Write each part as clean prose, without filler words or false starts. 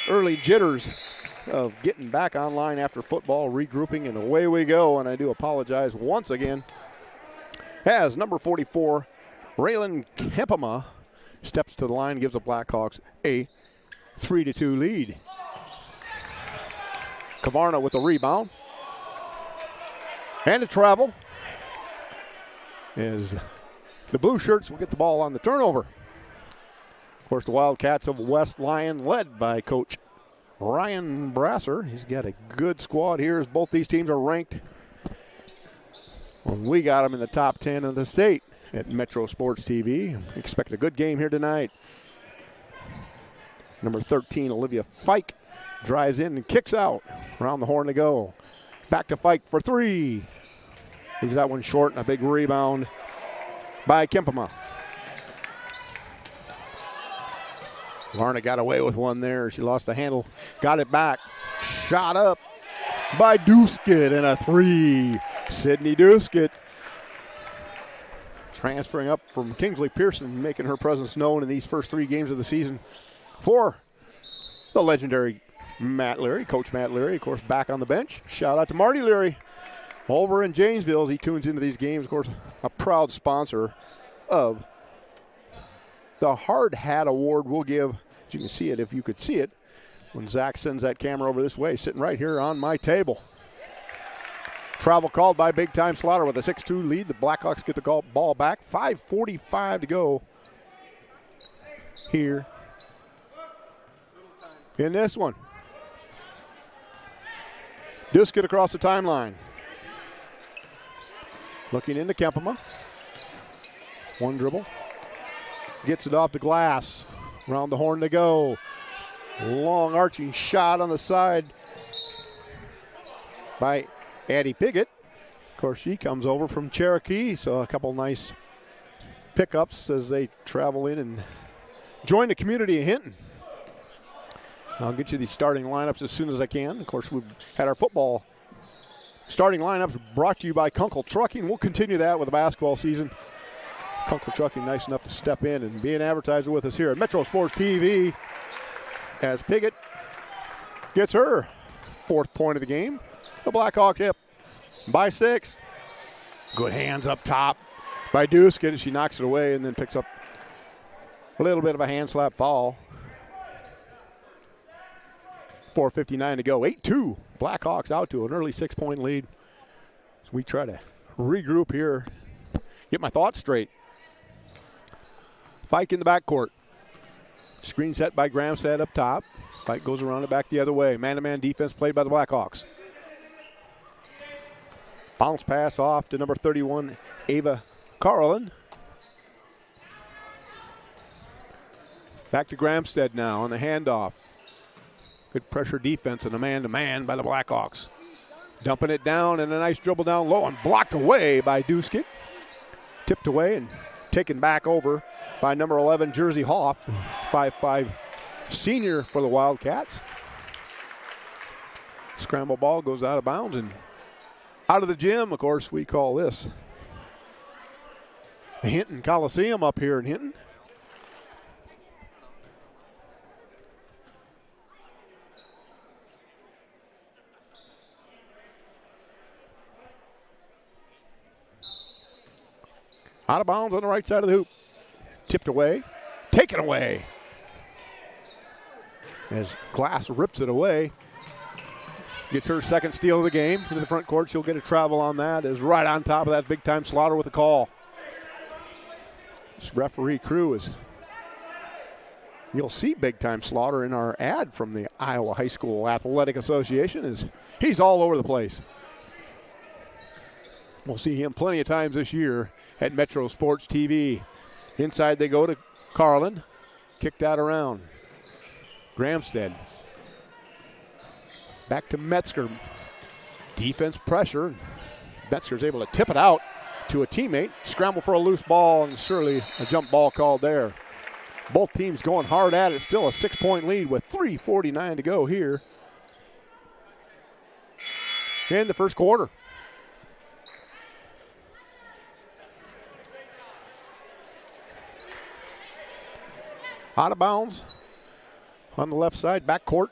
early jitters of getting back online after football, regrouping, and away we go. And I do apologize once again as number 44, Raylan Kempema, steps to the line, gives the Blackhawks a 3-2 lead. Kavarna with the rebound. And a travel as the Blue Shirts will get the ball on the turnover. Of course, the Wildcats of West Lyon, led by Coach Ryan Brasser. He's got a good squad here as both these teams are ranked. Well, we got them in the top 10 of the state at Metro Sports TV. Expect a good game here tonight. Number 13, Olivia Fike, drives in and kicks out. Around the horn to go. Back to Fike for three. Leaves that one short, and a big rebound by Kempema. Varna got away with one there. She lost the handle. Got it back. Shot up by Duskett, and a three. Sydney Duskett transferring up from Kingsley Pearson, making her presence known in these first three games of the season for the legendary Matt Leary, Coach Matt Leary, of course, back on the bench. Shout out to Marty Leary over in Janesville as he tunes into these games. Of course, a proud sponsor of the Hard Hat Award. We'll give, as you can see it, if you could see it, when Zach sends that camera over this way, sitting right here on my table. Travel called by Big Time Slaughter with a 6-2 lead. The Blackhawks get the ball back. 5:45 to go here in this one. Duskett across the timeline. Looking into Kempema. One dribble. Gets it off the glass. Around the horn to go. Long arching shot on the side by Addie Piggott. Of course, she comes over from Cherokee, so a couple nice pickups as they travel in and join the community of Hinton. I'll get you the starting lineups as soon as I can. Of course, we've had our football starting lineups brought to you by Kunkel Trucking. We'll continue that with the basketball season. Kunkel Trucking nice enough to step in and be an advertiser with us here at Metro Sports TV as Piggott gets her fourth point of the game. The Blackhawks up by 6. Good hands up top by Duskett. She knocks it away and then picks up a little bit of a hand slap foul. 4:59 to go. 8-2. Blackhawks out to an early 6-point lead. So we try to regroup here, get my thoughts straight. Fike in the backcourt. Screen set by Gramstad up top. Fike goes around it back the other way. Man-to-man defense played by the Blackhawks. Bounce pass off to number 31, Ava Carlin. Back to Gramstad now on the handoff. Good pressure defense and a man-to-man by the Blackhawks. Dumping it down and a nice dribble down low and blocked away by Duskett. Tipped away and taken back over by number 11, Jersey Hoff, 5'5" senior for the Wildcats. Scramble ball goes out of bounds and out of the gym. Of course, we call this the Hinton Coliseum up here in Hinton. Out of bounds on the right side of the hoop. Tipped away. Taken away. As Glass rips it away. Gets her second steal of the game into the front court. She'll get a travel on that. Is right on top of that Big Time Slaughter with a call. This referee crew is, you'll see Big Time Slaughter in our ad from the Iowa High School Athletic Association. He's all over the place. We'll see him plenty of times this year at Metro Sports TV. Inside they go to Carlin. Kicked out around. Gramstad. Back to Metzger. Defense pressure. Metzger's able to tip it out to a teammate. Scramble for a loose ball, and surely a jump ball called there. Both teams going hard at it. Still a 6-point lead with 3:49 to go here in the first quarter. Out of bounds On the left side, back court.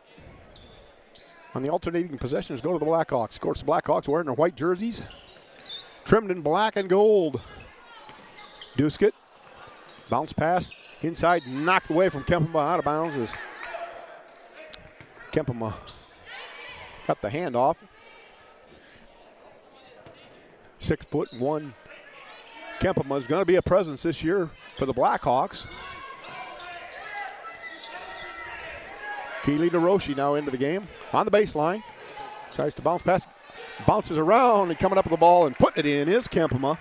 On the alternating possessions, go to the Blackhawks. Of course, the Blackhawks wearing their white jerseys, trimmed in black and gold. Duskett, bounce pass, inside, knocked away from Kempema, out of bounds as Kempema got the handoff. 6'1" Kempema is going to be a presence this year for the Blackhawks. Keeley DeRoche now into the game on the baseline. Tries to bounce pass, bounces around, and coming up with the ball and putting it in is Kempema.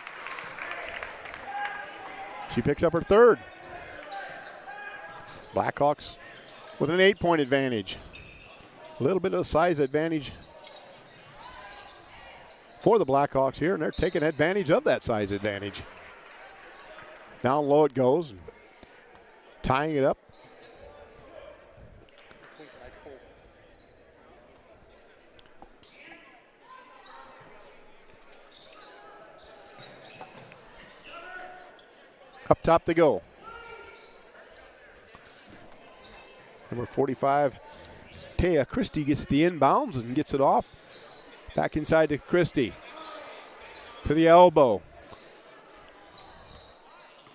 She picks up her third. Blackhawks with an 8-point advantage. A little bit of size advantage for the Blackhawks here, and they're taking advantage of that size advantage. Down low it goes, tying it up. Up top they go. Number 45, Taya Christie gets the inbounds and gets it off. Back inside to Christie. To the elbow.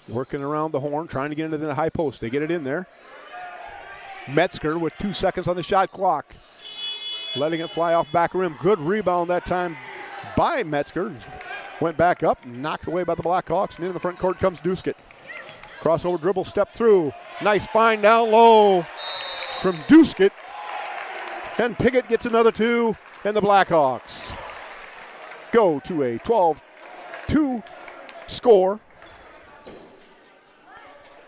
Working around the horn, trying to get into the high post. They get it in there. Metzger with 2 seconds on the shot clock. Letting it fly off back rim. Good rebound that time by Metzger. Went back up, knocked away by the Blackhawks, and into the front court comes Duskett. Crossover dribble, step through. Nice find down low from Duskett. And Piggott gets another two, and the Blackhawks go to a 12-2 score.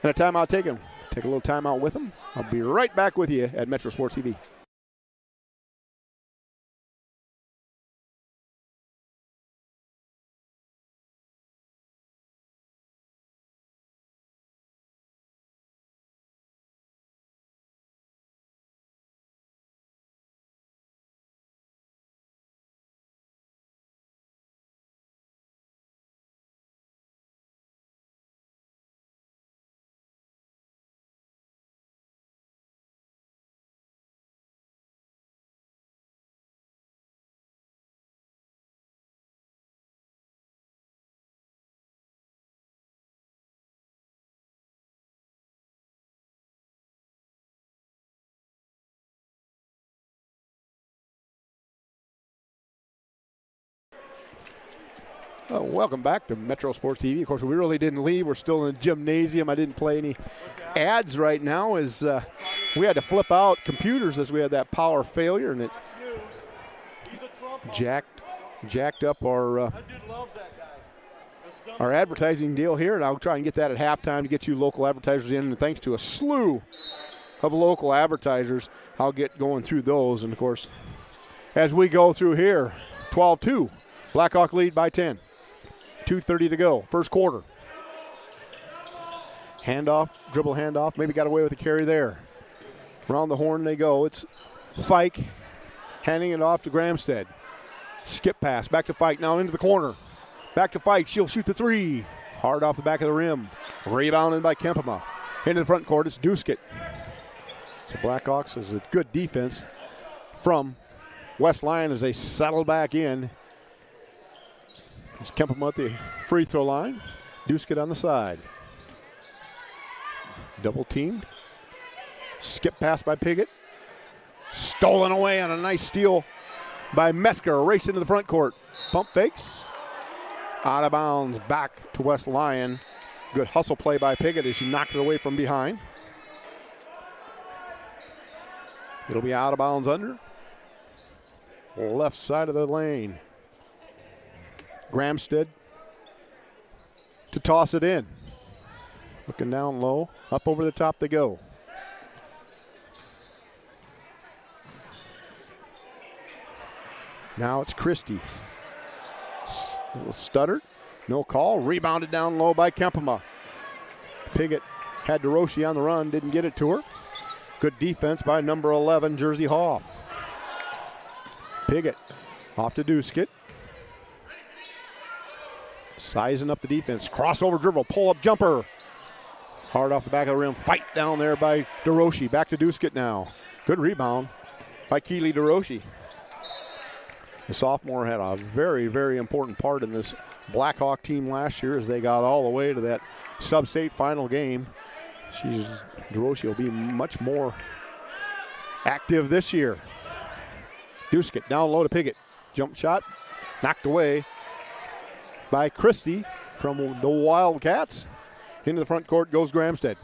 And a timeout taken. Take a little timeout with them. I'll be right back with you at Metro Sports TV. Oh, welcome back to Metro Sports TV. Of course, we really didn't leave. We're still in the gymnasium. I didn't play any ads right now as we had to flip out computers as we had that power failure, and it jacked up our advertising deal here. And I'll try and get that at halftime to get you local advertisers in. And thanks to a slew of local advertisers, I'll get going through those. And, of course, as we go through here, 12-2. Blackhawk lead by 10. 2:30 to go, first quarter. Handoff, dribble handoff, maybe got away with the carry there. Around the horn they go. It's Fike handing it off to Gramstead. Skip pass, back to Fike, now into the corner. Back to Fike, she'll shoot the three. Hard off the back of the rim. Rebounded by Kempema. Into the front court, it's Duskett. So Blackhawks is a good defense from West Lyon as they settle back in. It's Kempema at the free throw line. Duskett on the side. Double teamed. Skip pass by Piggott. Stolen away on a nice steal by Metzger. Race into the front court. Pump fakes. Out of bounds back to West Lyon. Good hustle play by Piggott as she knocked it away from behind. It'll be out of bounds under. Left side of the lane. Gramstead to toss it in. Looking down low. Up over the top they go. Now it's Christie. A little stuttered. No call. Rebounded down low by Kempema. Piggott had DeRoche on the run. Didn't get it to her. Good defense by number 11, Jersey Hoff. Piggott off to Duskett. Sizing up the defense. Crossover dribble. Pull-up jumper. Hard off the back of the rim. Fight down there by DeRoche. Back to Duskett now. Good rebound by Keely DeRoche. The sophomore had a very, very important part in this Blackhawk team last year as they got all the way to that sub-state final game. DeRoche will be much more active this year. Duskett down low to Piggott. Jump shot knocked away by Christie from the Wildcats. Into the front court goes Gramstead.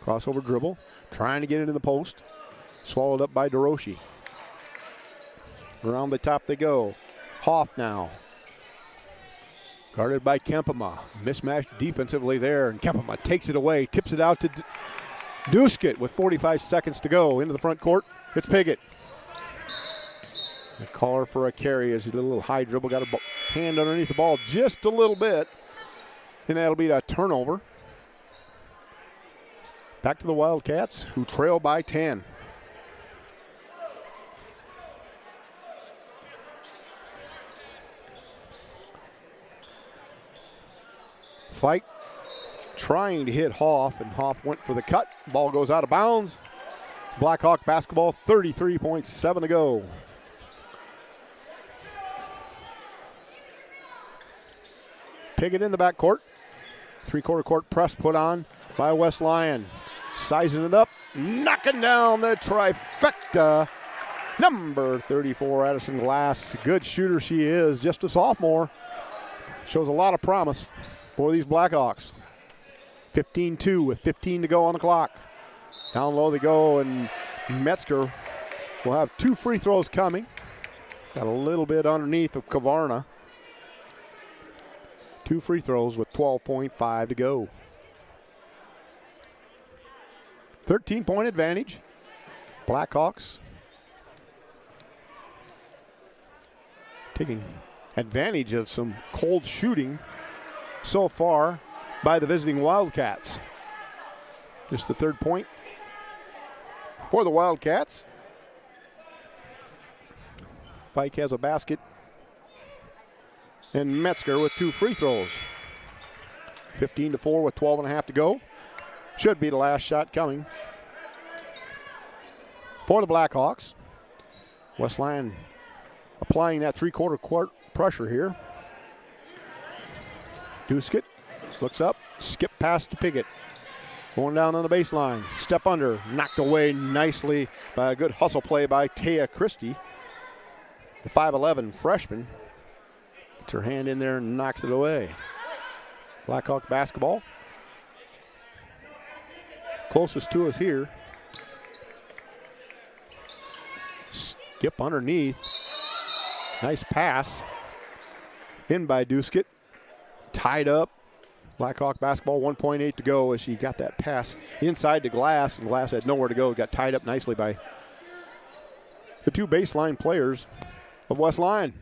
Crossover dribble, trying to get into the post. Swallowed up by DeRoche. Around the top they go. Hoff now. Guarded by Kempema. Mismatched defensively there, and Kempema takes it away, tips it out to Duskett with 45 seconds to go. Into the front court, it's Piggott. A caller for a carry as he did a little high dribble, got a hand underneath the ball just a little bit. And that'll be a turnover. Back to the Wildcats, who trail by 10. Fight trying to hit Hoff, and Hoff went for the cut. Ball goes out of bounds. Blackhawk basketball, 33.7 to go. Piggott in the backcourt. Three-quarter court press put on by West Lyon. Sizing it up, knocking down the trifecta. Number 34, Addison Glass. Good shooter she is, just a sophomore. Shows a lot of promise for these Blackhawks. 15-2 with 15 to go on the clock. Down low they go, and Metzger will have 2 free throws coming. Got a little bit underneath of Kavarna. 2 free throws with 12.5 to go. 13-point advantage. Blackhawks taking advantage of some cold shooting so far by the visiting Wildcats. Just the 3rd point for the Wildcats. Pike has a basket. And Metzger with 2 free throws. 15-4 with 12.5 to go. Should be the last shot coming for the Blackhawks. West Lyon applying that three-quarter court pressure here. Duskett looks up, skip past to Piggott. Going down on the baseline, step under, knocked away nicely by a good hustle play by Taya Christie. The 5'11 freshman. Gets her hand in there and knocks it away. Blackhawk basketball. Closest to us here. Skip underneath. Nice pass. In by Duskett. Tied up. Blackhawk basketball, 1.8 to go as she got that pass inside to Glass, and Glass had nowhere to go. Got tied up nicely by the 2 baseline players of West Lyon.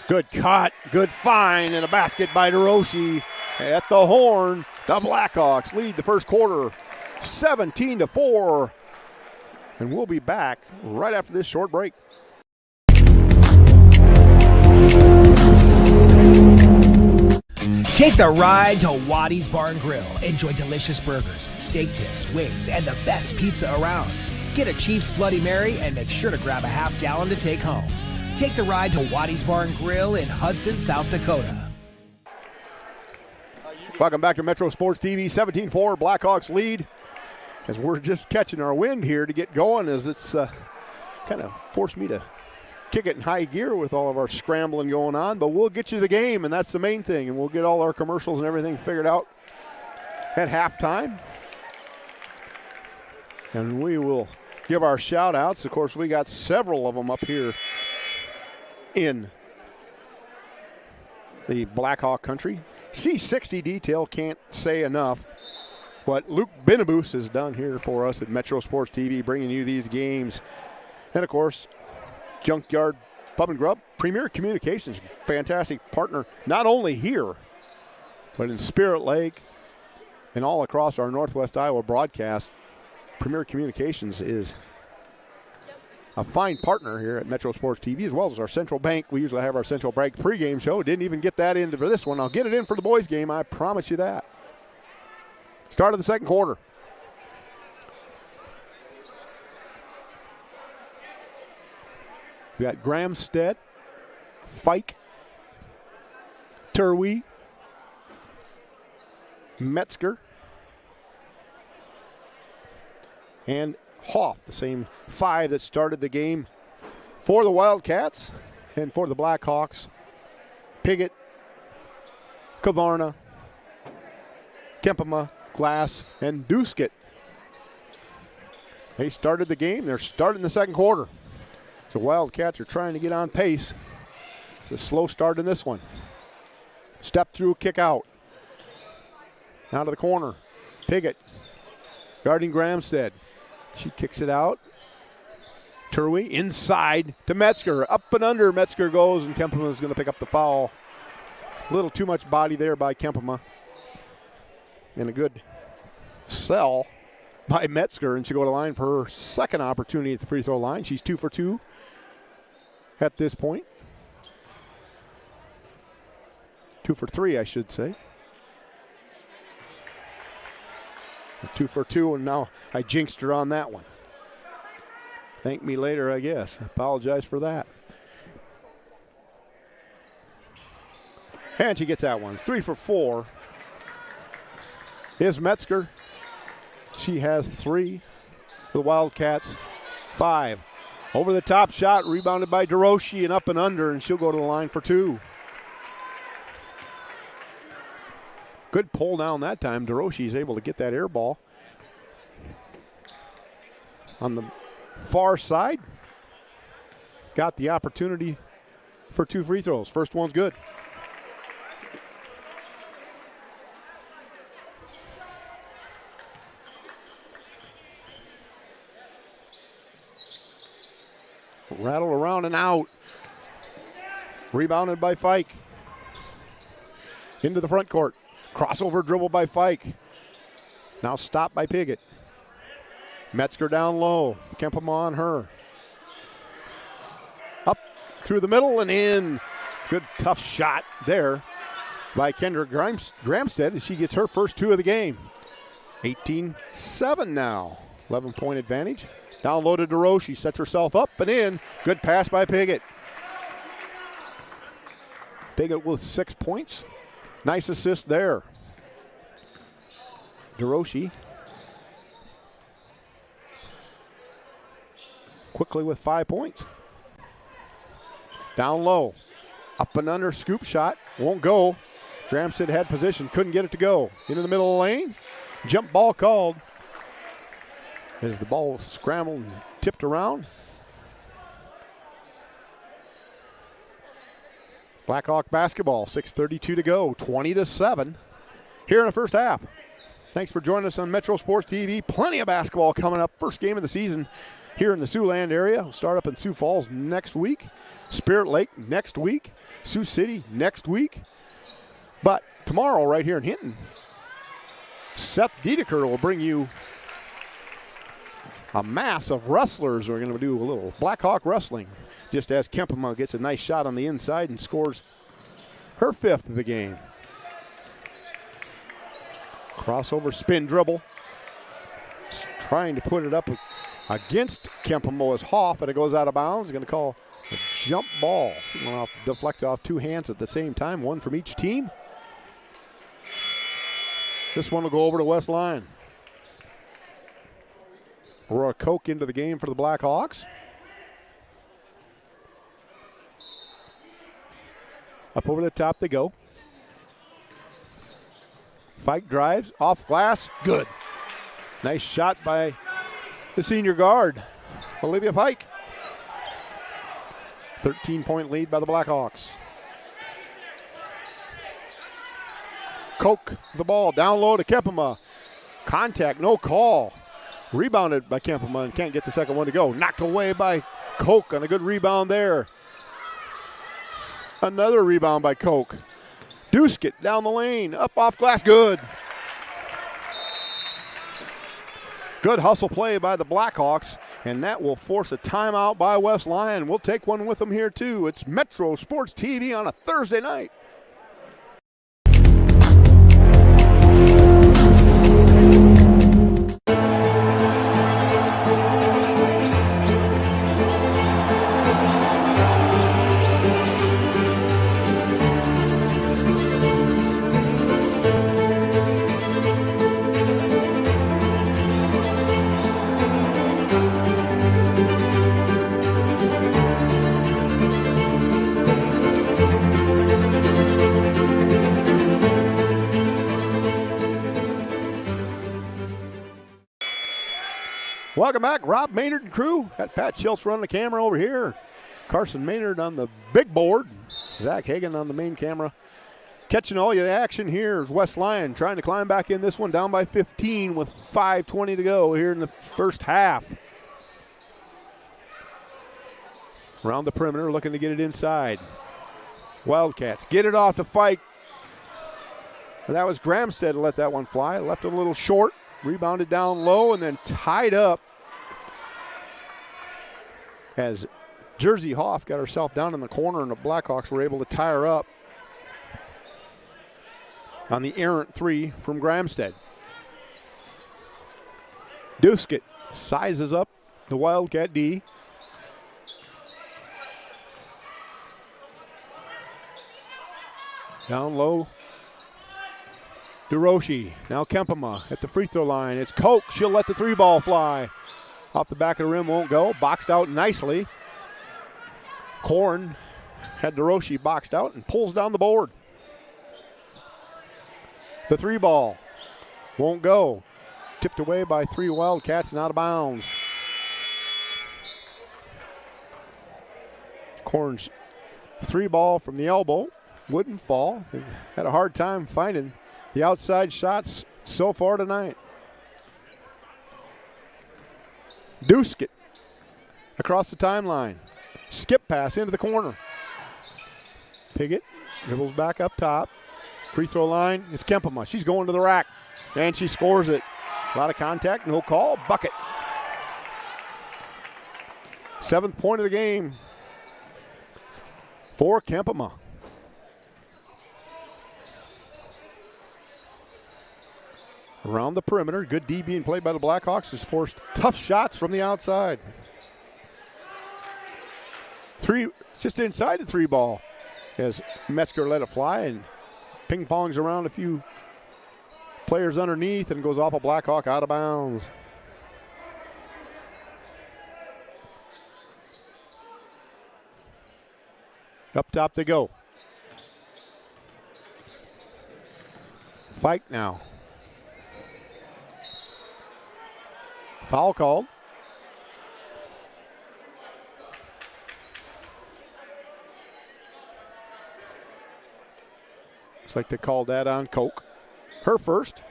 Good cut, good find, and a basket by DeRoche at the horn. The Blackhawks lead the first quarter 17-4. And we'll be back right after this short break. Take the ride to Wattie's Bar and Grill. Enjoy delicious burgers, steak tips, wings, and the best pizza around. Get a Chiefs Bloody Mary and make sure to grab a half-gallon to take home. Take the ride to Wattie's Bar and Grill in Hudson, South Dakota. Welcome back to Metro Sports TV. 17-4, Blackhawks lead. As we're just catching our wind here to get going, as it's kind of forced me to kick it in high gear with all of our scrambling going on. But we'll get you the game, and that's the main thing. And we'll get all our commercials and everything figured out at halftime. And we will give our shout-outs. Of course, we got several of them up here in the Blackhawk country. C60 Detail, can't say enough what Luke Benabus has done here for us at Metro Sports TV, bringing you these games. And, of course, Junkyard Pub and Grub, Premier Communications, fantastic partner, not only here, but in Spirit Lake and all across our Northwest Iowa broadcast. Premier Communications is a fine partner here at Metro Sports TV, as well as our Central Bank. We usually have our Central Bank pregame show. Didn't even get that in for this one. I'll get it in for the boys' game. I promise you that. Start of the second quarter. We got Gramstead, Fike, Turwey, Metzger, and Hoff, the same five that started the game for the Wildcats. And for the Blackhawks, Piggott, Kavarna, Kempema, Glass, and Duskett. They started the game. They're starting the second quarter. So Wildcats are trying to get on pace. It's a slow start in this one. Step through, kick out. Out of the corner. Piggott guarding Gramstead. She kicks it out. Turwey inside to Metzger. Up and under Metzger goes, and Kempema is going to pick up the foul. A little too much body there by Kempema. And a good sell by Metzger, and she'll go to line for her second opportunity at the free throw line. She's 2 for 2 at this point. 2 for 3, I should say. 2 for 2, and now I jinxed her on that one. Thank me later, I guess. I apologize for that. And she gets that one. 3 for 4 is Metzger. She has 3. The Wildcats, 5. Over the top shot, rebounded by DeRoche and up and under, and she'll go to the line for 2. Good pull down that time. DeRoche is able to get that air ball on the far side. Got the opportunity for 2 free throws. First one's good. Rattle around and out. Rebounded by Fike. Into the front court. Crossover dribble by Fike. Now stopped by Piggott. Metzger down low. Kempema on her. Up through the middle and in. Good tough shot there by Kendra Gramstead as she gets her first 2 of the game. 18-7 now. 11-point advantage. Down low to DeRoche. Sets herself up and in. Good pass by Piggott. Piggott with 6 points. Nice assist there. DeRoche quickly with 5 points. Down low. Up and under, scoop shot. Won't go. Gramstead had position. Couldn't get it to go. Into the middle of the lane. Jump ball called. As the ball scrambled and tipped around. Blackhawk basketball, 6:32 to go, 20-7 here in the first half. Thanks for joining us on Metro Sports TV. Plenty of basketball coming up. First game of the season here in the Siouxland area. We'll start up in Sioux Falls next week. Spirit Lake next week. Sioux City next week. But tomorrow right here in Hinton, Seth Dedeker will bring you a mass of wrestlers. We're going to do a little Blackhawk wrestling. Just as Kempema gets a nice shot on the inside and scores her 5th of the game. Crossover spin dribble. Just trying to put it up against Kempema as Hoff, and it goes out of bounds. Going to call a jump ball. Deflect off 2 hands at the same time, 1 from each team. This one will go over to West Lyon. Aurora Koch into the game for the Blackhawks. Up over the top they go. Fike drives, off glass, good. Nice shot by the senior guard, Olivia Fike. 13-point lead by the Blackhawks. Koch the ball, down low to Kempema. Contact, no call. Rebounded by Kempema and can't get the second one to go. Knocked away by Koch on a good rebound there. Another rebound by Koch. Duskett down the lane, up off glass, good. Good hustle play by the Blackhawks And that will force a timeout by West Lyon. We'll take one with them here, too. It's Metro Sports TV on a Thursday night. Welcome back, Rob Maynard and crew. Got Pat Schultz running the camera over here. Carson Maynard on the big board. Zach Hagan on the main camera. Catching all the action here is West Lyon trying to climb back in this one, down by 15 with 5:20 to go here in the first half. Around the perimeter, looking to get it inside. Wildcats get it off to Fike. And that was Gramstead to let that one fly. Left it a little short. Rebounded down low and then tied up as Jersey Hoff got herself down in the corner, and the Blackhawks were able to tie her up on the errant three from Gramstead. Duskett sizes up the Wildcat D. Down low. DeRoche, now Kempema at the free throw line. It's Koch. She'll let the three ball fly. Off the back of the rim, won't go. Boxed out nicely. Korn had DeRoche boxed out and pulls down the board. The three ball won't go. Tipped away by three Wildcats and out of bounds. Korn's three ball from the elbow wouldn't fall. They had a hard time finding the outside shots so far tonight. Duskett across the timeline. Skip pass into the corner. Piggott dribbles back up top. Free throw line. It's Kempema. She's going to the rack. And she scores it. A lot of contact, no call. Bucket. 7th point of the game for Kempema. Around the perimeter, good D being played by the Blackhawks has forced tough shots from the outside. Three, just inside the three ball as Metzger let it fly and ping pongs around a few players underneath and goes off a Blackhawk out of bounds. Up top they go. Fight now. Foul called. Looks like they called that on Koch. Her first.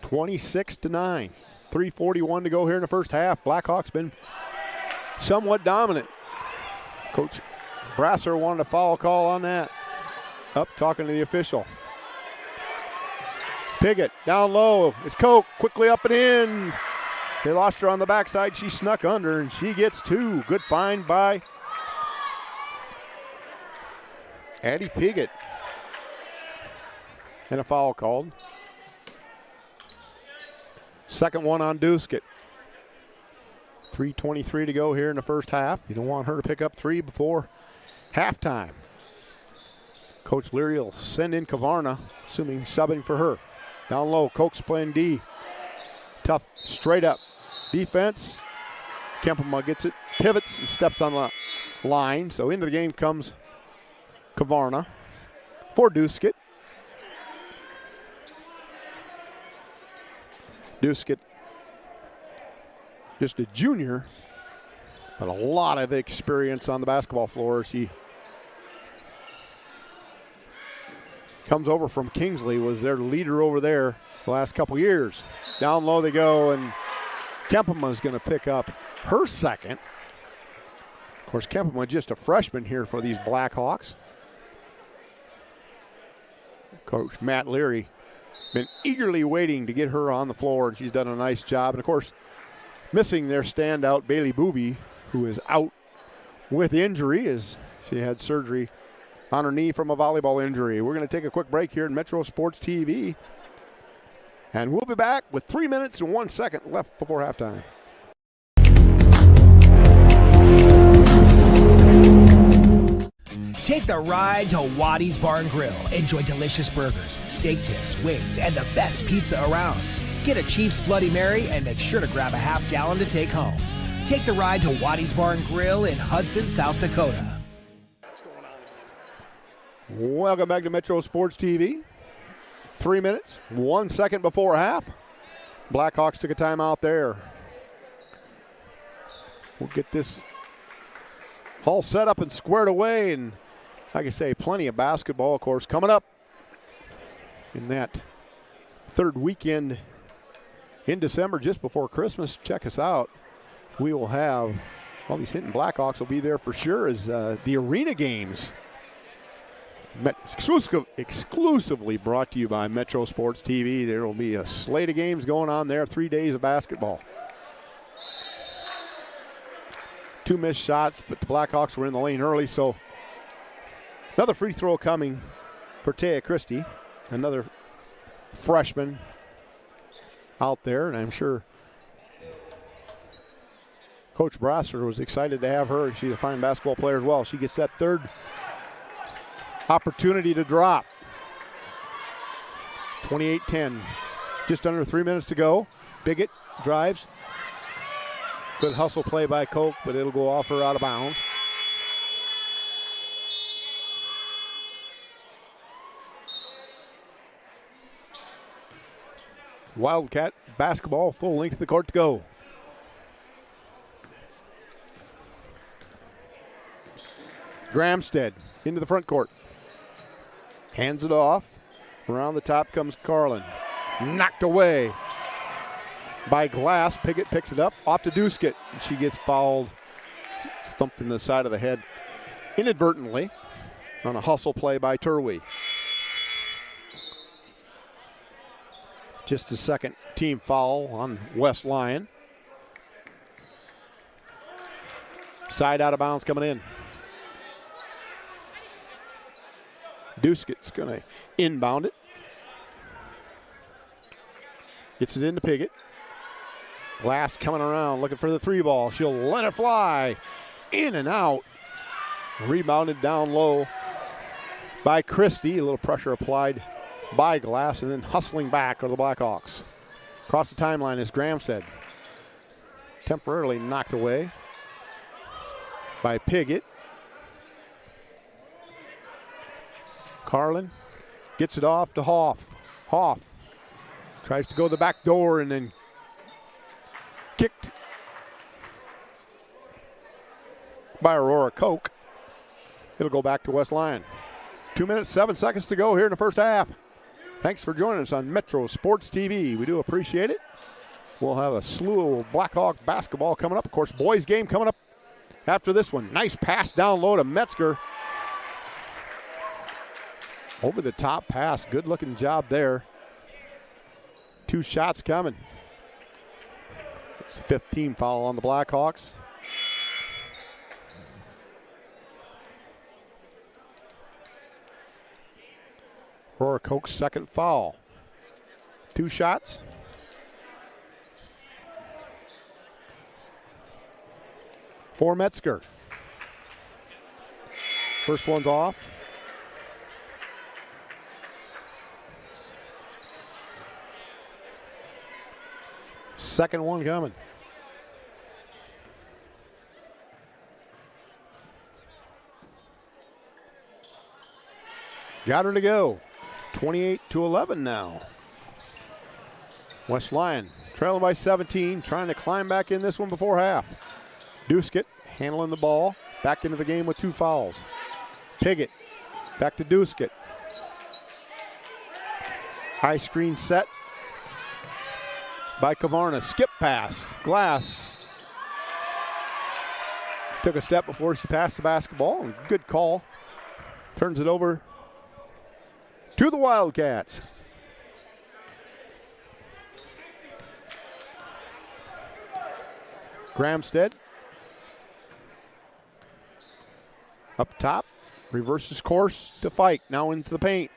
(26-9). 3:41 to go here in the first half. Blackhawks been somewhat dominant. Coach Brasser wanted a foul call on that. Up talking to the official. Piggott down low. It's Koch quickly up and in. They lost her on the backside. She snuck under and she gets two. Good find by Addie Piggott. And a foul called. Second one on Duskett. 3:23 to go here in the first half. You don't want her to pick up three before halftime. Coach Leary will send in Kavarna, assuming subbing for her. Down low, Koch's playing D. Tough, straight up defense. Kempema gets it, pivots, and steps on the line. So into the game comes Kavarna for Duskett. Duskett, just a junior, but a lot of experience on the basketball floor. She comes over from Kingsley, was their leader over there the last couple years. Down low they go, and Kempema's going to pick up her second. Of course, Kempema just a freshman here for these Blackhawks. Coach Matt Leary been eagerly waiting to get her on the floor, and she's done a nice job. And, of course, missing their standout, Bailey Boovy, who is out with injury as she had surgery on her knee from a volleyball injury. We're going to take a quick break here in Metro Sports TV, and we'll be back with 3 minutes and 1 second left before halftime. Take the ride to Waddy's Bar and Grill. Enjoy delicious burgers, steak tips, wings, and the best pizza around. Get a Chiefs Bloody Mary and make sure to grab a half-gallon to take home. Take the ride to Waddy's Bar and Grill in Hudson, South Dakota. Welcome back to Metro Sports TV. 3 minutes, 1 second before half. Blackhawks took a timeout there. We'll get this all set up and squared away, and like I say, plenty of basketball, of course, coming up in that third weekend in December, just before Christmas. Check us out. We will have, well, these Hinton Blackhawks will be there for sure as the arena games. Exclusively brought to you by Metro Sports TV. There will be a slate of games going on there, 3 days of basketball. 2 missed shots, but the Blackhawks were in the lane early, so another free throw coming for Taya Christie, another freshman out there, and I'm sure Coach Brasser was excited to have her. She's a fine basketball player as well. She gets that third opportunity to drop. 28-10. Just under 3 minutes to go. Biggett drives. Good hustle play by Koch, but it'll go off her out of bounds. Wildcat basketball, full length of the court to go. Gramstead into the front court. Hands it off. Around the top comes Carlin. Knocked away by Glass. Piggott picks it up. Off to Duskett. She gets fouled. Stumped in the side of the head inadvertently on a hustle play by Turwey. Just the second team foul on West Lyon. Side out of bounds coming in. Duskett's going to inbound it. Gets it into Piggott. Glass coming around looking for the three ball. She'll let it fly. In and out. Rebounded down low by Christie. A little pressure applied by Glass, and then hustling back are the Blackhawks. Across the timeline is Gramstead. Temporarily knocked away by Piggott. Carlin gets it off to Hoff. Hoff tries to go the back door and then kicked by Aurora Koch. It'll go back to West Lyon. 2 minutes, 7 seconds to go here in the first half. Thanks for joining us on Metro Sports TV. We do appreciate it. We'll have a slew of Blackhawk basketball coming up. Of course, boys game coming up after this one. Nice pass down low to Metzger. Over the top pass. Good looking job there. 2 shots coming. It's the 5th team foul on the Blackhawks. Aurora Koch's second foul. 2 shots. For Metzger. First one's off. Second one coming. Got her to go. 28-11 now. West Lyon trailing by 17, trying to climb back in this one before half. Duskett handling the ball, back into the game with 2 fouls. Piggott back to Duskett. High screen set by Kavarna. Skip pass. Glass took a step before she passed the basketball. Good call. Turns it over to the Wildcats. Gramstead. Up top. Reverses course to Fike. Now into the paint.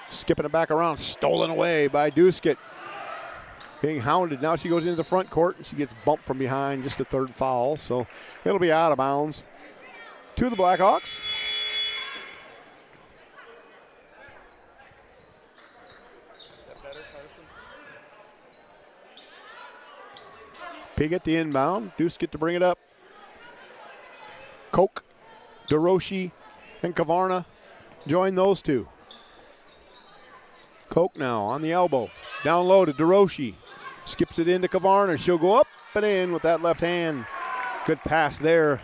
Skipping it back around. Stolen away by Duskett. Being hounded. Now she goes into the front court and she gets bumped from behind. Just a third foul. So it'll be out of bounds to the Blackhawks. Piggott the inbound. Duskett to bring it up. Koch, DeRoche, and Kavarna join those two. Koch now on the elbow. Down low to DeRoche. Skips it into Kavarna. She'll go up and in with that left hand. Good pass there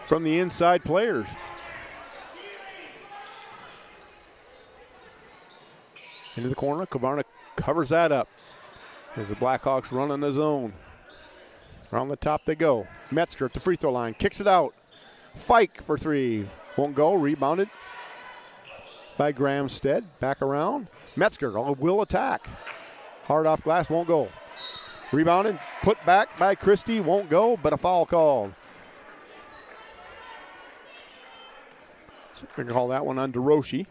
from the inside players. Into the corner. Kavarna covers that up as the Blackhawks run in the zone. Around the top they go. Metzger at the free throw line. Kicks it out. Fike for three. Won't go. Rebounded by Gramstead. Back around. Metzger will attack. Hard off glass. Won't go. Rebounded. Put back by Christie. Won't go, but a foul called. So we're going to call that one on DeRoche.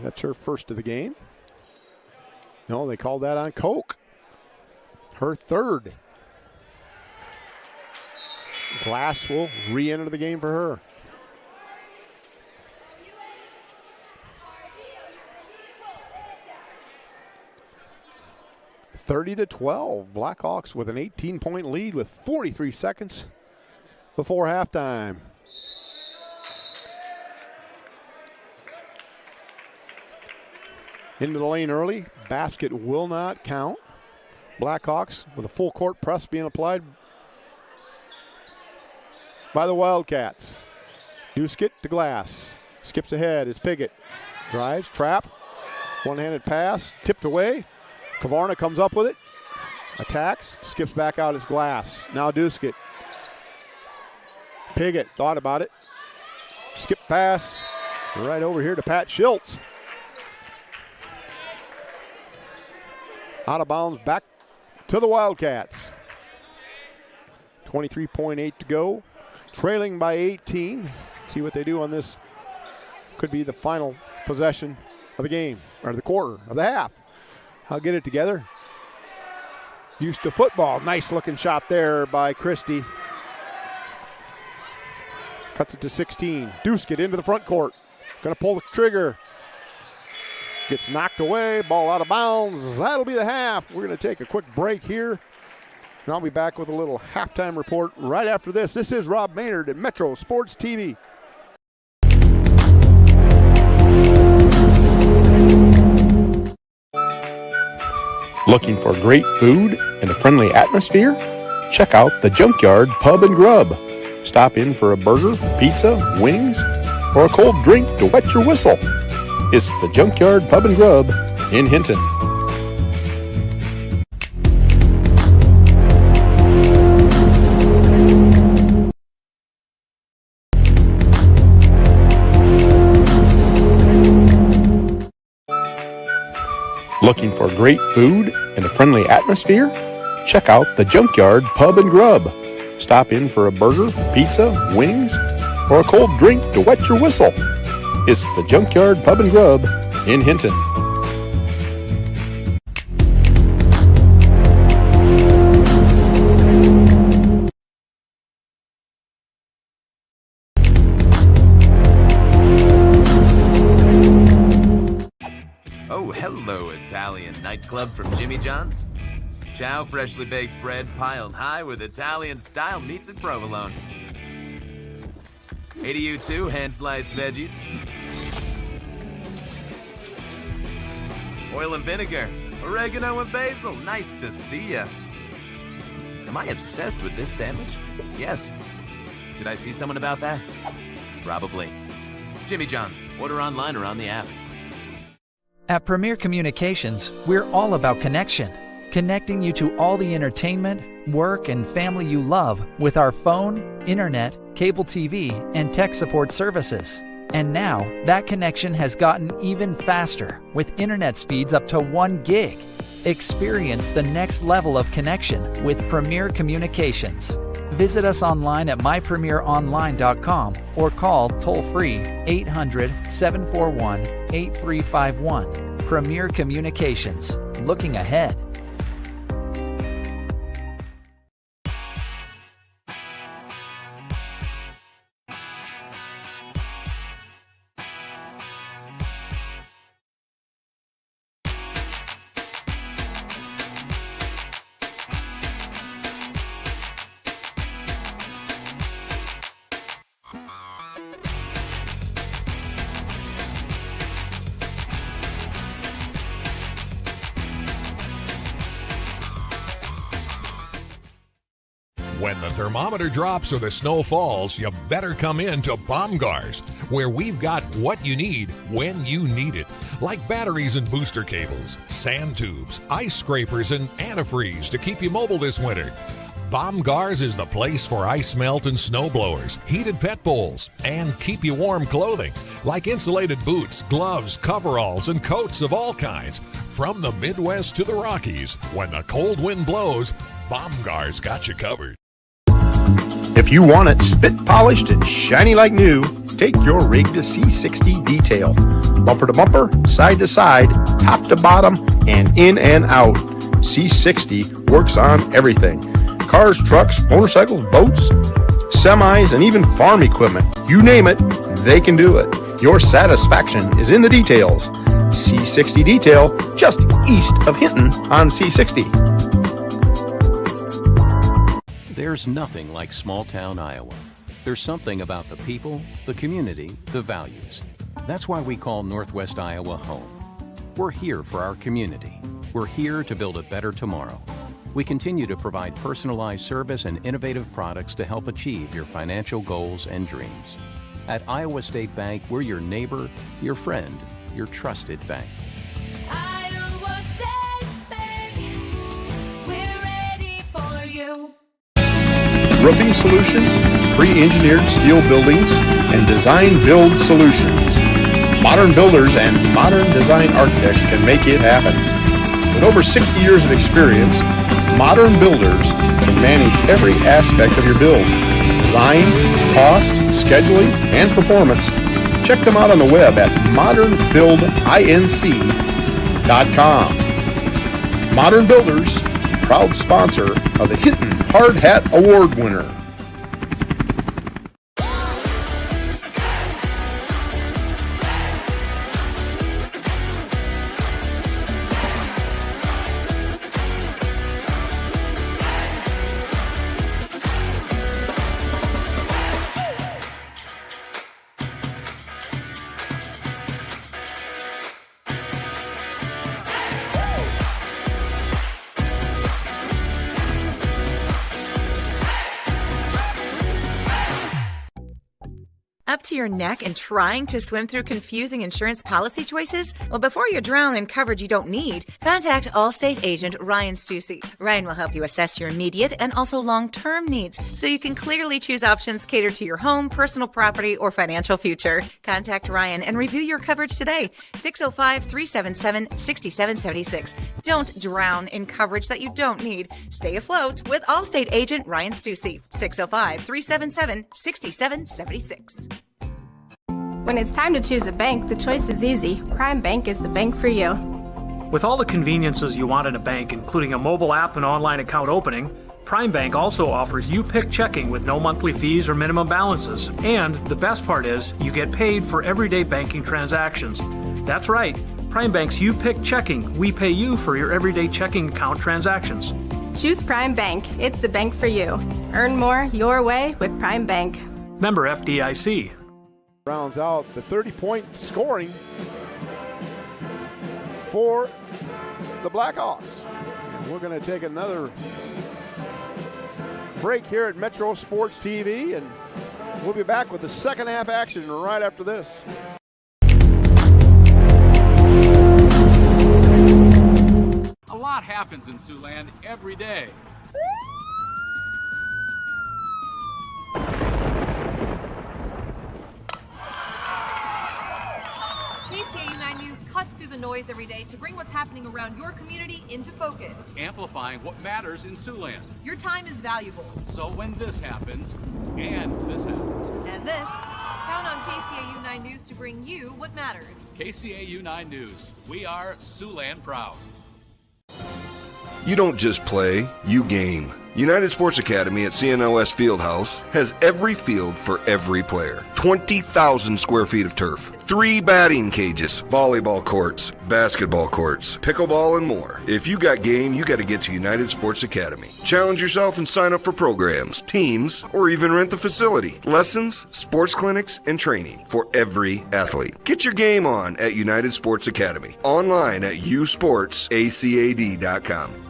That's her first of the game. No, they called that on Koch. Her third. Glass will re-enter the game for her. (30-12). Blackhawks with an 18-point lead with 43 seconds before halftime. Into the lane early. Basket will not count. Blackhawks with a full court press being applied by the Wildcats. Duskett to Glass. Skips ahead. It's Piggott. Drives. Trap. One-handed pass. Tipped away. Kavarna comes up with it. Attacks. Skips back out as Glass. Now Duskett. Piggott thought about it. Skip pass. Right over here to Pat Schultz. Out of bounds, back to the Wildcats. 23.8 to go. Trailing by 18. See what they do on this. Could be the final possession of the game, or the quarter, of the half. I'll get it together. Used to football. Nice looking shot there by Christie. Cuts it to 16. Duskett into the front court. Going to pull the trigger. Gets knocked away, ball out of bounds. That'll be the half. We're going to take a quick break here. And I'll be back with a little halftime report right after this. This is Rob Maynard at Metro Sports TV. Looking for great food and a friendly atmosphere? Check out the Junkyard Pub and Grub. Stop in for a burger, pizza, wings, or a cold drink to wet your whistle. It's the Junkyard Pub and Grub in Hinton. Looking for great food and a friendly atmosphere? Check out the Junkyard Pub and Grub. Stop in for a burger, pizza, wings, or a cold drink to wet your whistle. It's the Junkyard Pub and Grub in Hinton. Oh, hello, Italian nightclub from Jimmy John's. Chow freshly baked bread piled high with Italian-style meats and provolone. Hey to you too, hand-sliced veggies. Oil and vinegar, oregano and basil. Nice to see ya. Am I obsessed with this sandwich? Yes. Should I see someone about that? Probably. Jimmy John's. Order online or on the app. At Premier Communications, we're all about connection. Connecting you to all the entertainment, work, and family you love with our phone, internet, cable TV, and tech support services. And now, that connection has gotten even faster with internet speeds up to 1 gig. Experience the next level of connection with Premier Communications. Visit us online at mypremieronline.com or call toll-free 800-741-8351. Premier Communications. Looking ahead. When the thermometer drops or the snow falls, you better come in to Baumgars, where we've got what you need when you need it. Like batteries and booster cables, sand tubes, ice scrapers, and antifreeze to keep you mobile this winter. Baumgars is the place for ice melt and snow blowers, heated pet bowls, and keep you warm clothing, like insulated boots, gloves, coveralls, and coats of all kinds. From the Midwest to the Rockies, when the cold wind blows, Baumgars got you covered. If you want it spit polished and shiny like new, take your rig to C60 Detail. Bumper to bumper, side to side, top to bottom, and in and out. C60 works on everything. Cars, trucks, motorcycles, boats, semis, and even farm equipment. You name it, they can do it. Your satisfaction is in the details. C60 Detail, just east of Hinton on C60. There's nothing like small-town Iowa. There's something about the people, the community, the values. That's why we call Northwest Iowa home. We're here for our community. We're here to build a better tomorrow. We continue to provide personalized service and innovative products to help achieve your financial goals and dreams. At Iowa State Bank, we're your neighbor, your friend, your trusted bank. Iowa State Bank, we're ready for you. Roofing solutions, pre-engineered steel buildings, and design build solutions. Modern builders and modern design architects can make it happen. With over 60 years of experience, Modern Builders can manage every aspect of your build. Design, cost, scheduling, and performance. Check them out on the web at modernbuildinc.com. Modern Builders, proud sponsor of the Hinton Hard Hat Award winner. Up to your neck and trying to swim through confusing insurance policy choices? Well, before you drown in coverage you don't need, contact Allstate agent Ryan Stussy. Ryan will help you assess your immediate and also long-term needs so you can clearly choose options catered to your home, personal property, or financial future. Contact Ryan and review your coverage today. 605-377-6776. Don't drown in coverage that you don't need. Stay afloat with Allstate agent Ryan Stussy. 605-377-6776. When it's time to choose a bank, the choice is easy. Prime Bank is the bank for you. With all the conveniences you want in a bank, including a mobile app and online account opening, Prime Bank also offers You Pick checking with no monthly fees or minimum balances. And the best part is, you get paid for everyday banking transactions. That's right, Prime Bank's You Pick checking. We pay you for your everyday checking account transactions. Choose Prime Bank. It's the bank for you. Earn more your way with Prime Bank. Member FDIC. Rounds out the 30-point scoring for the Blackhawks. We're going to take another break here at Metro Sports TV, and we'll be back with the second half action right after this. A lot happens in Siouxland every day. KCAU 9 News cuts through the noise every day to bring what's happening around your community into focus. Amplifying what matters in Siouxland. Your time is valuable. So when this happens, and this happens, And this, count on KCAU 9 News to bring you what matters. KCAU 9 News. We are Siouxland proud. You don't just play, you game. United Sports Academy at CNOS Fieldhouse has every field for every player. 20,000 square feet of turf, 3 batting cages, volleyball courts, basketball courts, pickleball, and more. If you got game, you got to get to United Sports Academy. Challenge yourself and sign up for programs, teams, or even rent the facility. Lessons, sports clinics, and training for every athlete. Get your game on at United Sports Academy. Online at usportsacad.com.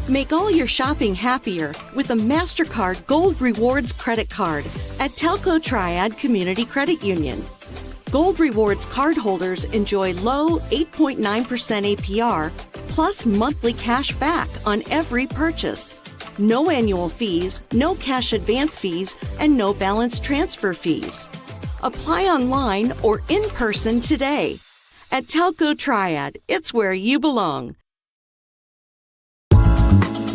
Make all your shopping happier with a MasterCard Gold Rewards credit card at Telco Triad Community Credit Union. Gold Rewards cardholders enjoy low 8.9% APR plus monthly cash back on every purchase. No annual fees, no cash advance fees, and no balance transfer fees. Apply online or in person today. At Telco Triad, it's where you belong.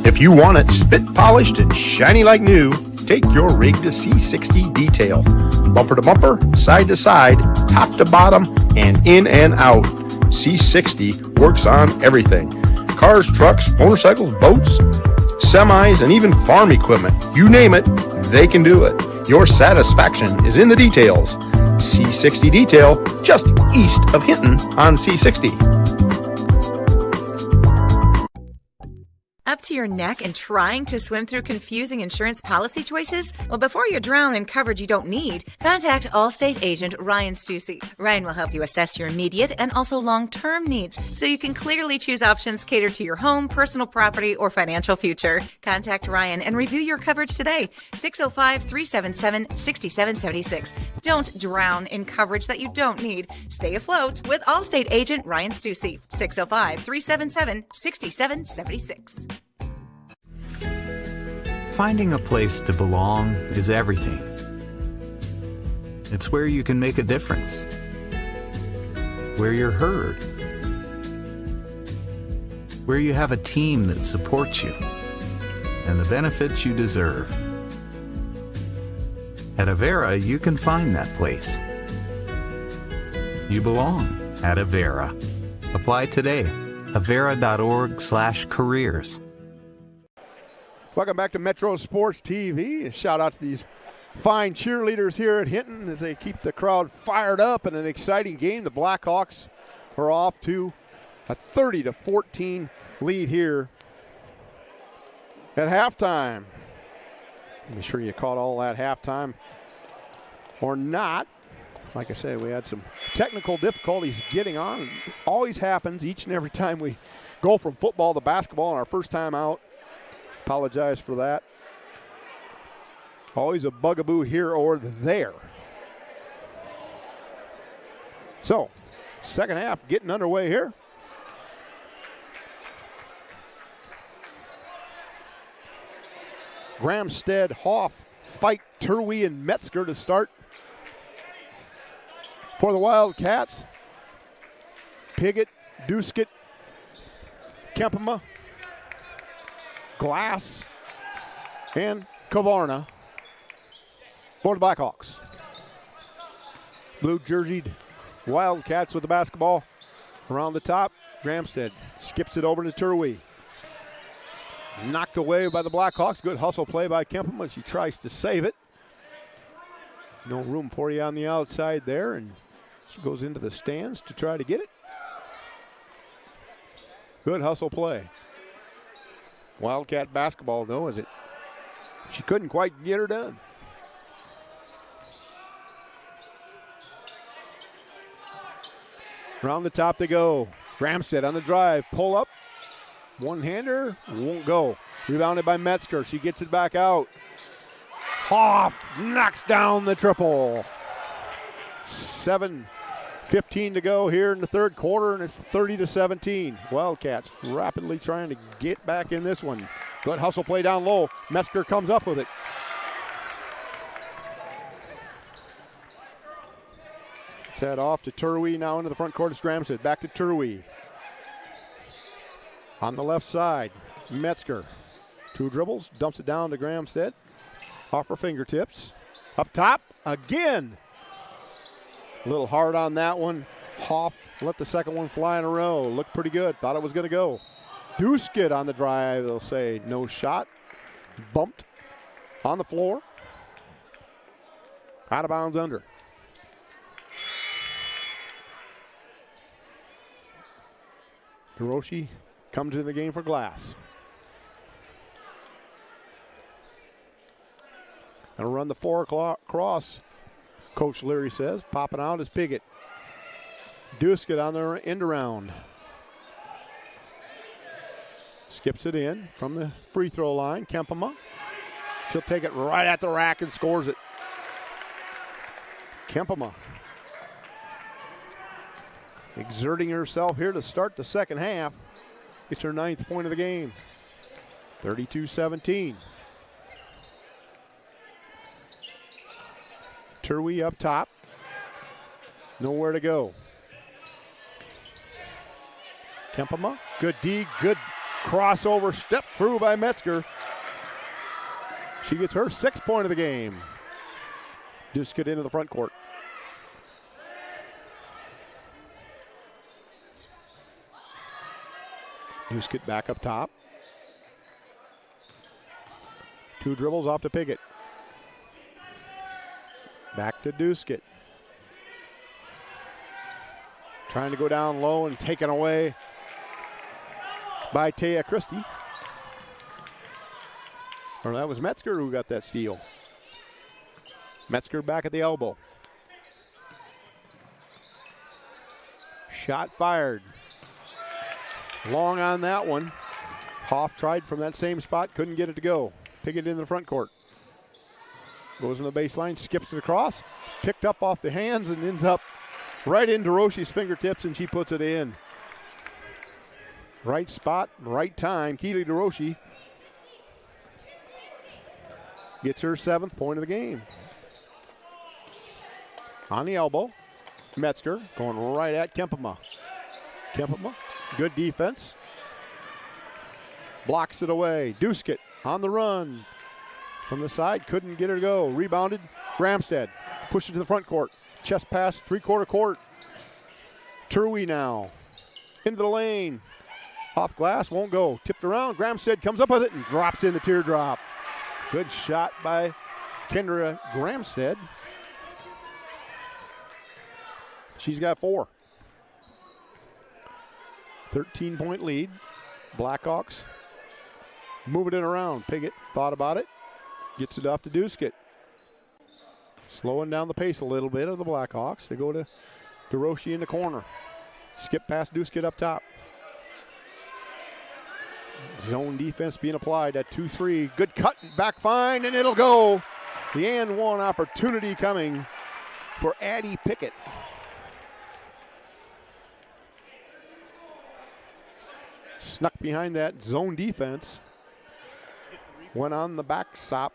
If you want it spit polished and shiny like new, take your rig to C60 Detail. Bumper to bumper, side to side, top to bottom, and in and out. C60 works on everything. Cars, trucks, motorcycles, boats, semis, and even farm equipment. You name it, they can do it. Your satisfaction is in the details. C60 Detail, just east of Hinton on C60. Up to your neck and trying to swim through confusing insurance policy choices? Well, before you drown in coverage you don't need, contact Allstate agent Ryan Stussy. Ryan will help you assess your immediate and also long-term needs so you can clearly choose options catered to your home, personal property, or financial future. Contact Ryan and review your coverage today. 605-377-6776. Don't drown in coverage that you don't need. Stay afloat with Allstate agent Ryan Stussy. 605-377-6776. Finding a place to belong is everything. It's where you can make a difference, where you're heard, where you have a team that supports you, and the benefits you deserve. At Avera, you can find that place. You belong at Avera. Apply today. Avera.org/careers. Welcome back to Metro Sports TV. A shout out to these fine cheerleaders here at Hinton as they keep the crowd fired up in an exciting game. The Blackhawks are off to a 30-14 lead here at halftime. Be sure you caught all that halftime or not. Like I said, we had some technical difficulties getting on. It always happens each and every time we go from football to basketball on our first time out. Apologize for that. Always a bugaboo here or there. So, second half getting underway here. Gramstead, Hoff, Fike, Turwey, and Metzger to start for the Wildcats. Piggott, Duskett, Kempema, Glass, and Kavarna for the Blackhawks. Blue jerseyed Wildcats with the basketball around the top. Gramstead skips it over to Turwey. Knocked away by the Blackhawks. Good hustle play by Kempema. She tries to save it. No room for you on the outside there, and she goes into the stands to try to get it. Good hustle play. Wildcat basketball, though, is it? She couldn't quite get her done. Around the top they go. Gramstead on the drive. Pull up. One-hander. Won't go. Rebounded by Metzger. She gets it back out. Hoff knocks down the triple. 7:15 to go here in the third quarter, and it's 30-17. Wildcats rapidly trying to get back in this one. Good hustle play down low. Metzger comes up with it. It's head off to Turwey, now into the front court. It's Gramstead. Back to Turwey. On the left side, Metzger. 2 dribbles, dumps it down to Gramstead. Off her fingertips. Up top, again. A little hard on that one. Hoff let the second one fly in a row. Looked pretty good. Thought it was going to go. Duskett on the drive. They'll say no shot. Bumped on the floor. Out of bounds under. Hiroshi comes into the game for Glass. Gonna run the 4 o'clock cross, Coach Leary says. Popping out is Piggott. Duskett on the end around. Skips it in from the free throw line. Kempema. She'll take it right at the rack and scores it. Kempema exerting herself here to start the second half. Gets her 9th point of the game. 32-17. Turwey up top. Nowhere to go. Kempema. Good D. Good crossover. Step through by Metzger. She gets her 6th point of the game. Just get into the front court. Duskett back up top. 2 dribbles off to Piggott. Back to Duskett. Trying to go down low and taken away by Taya Christie. Or that was Metzger who got that steal. Metzger back at the elbow. Shot fired. Long on that one. Hoff tried from that same spot, couldn't get it to go. Piggott in the front court. Goes in the baseline, skips it across. Picked up off the hands and ends up right into Roshi's fingertips, and she puts it in. Right spot, right time. Keely DeRoshi gets her 7th point of the game. On the elbow, Metzger going right at Kempema. Kempema, good defense. Blocks it away. Duskett on the run. From the side, couldn't get her to go. Rebounded, Gramstead. Pushed it to the front court. Chest pass, 3/4 court. Turwey now. Into the lane. Off glass, won't go. Tipped around, Gramstead comes up with it and drops in the teardrop. Good shot by Kendra Gramstead. She's got 4. 13-point lead. Blackhawks moving it around. Piggott thought about it. Gets it off to Duskett. Slowing down the pace a little bit of the Blackhawks. They go to DeRoshi in the corner. Skip past Duskett up top. Zone defense being applied at 2-3. Good cut, back fine, and it'll go. The and one opportunity coming for Addie Pickett. Snuck behind that zone defense. Went on the back stop.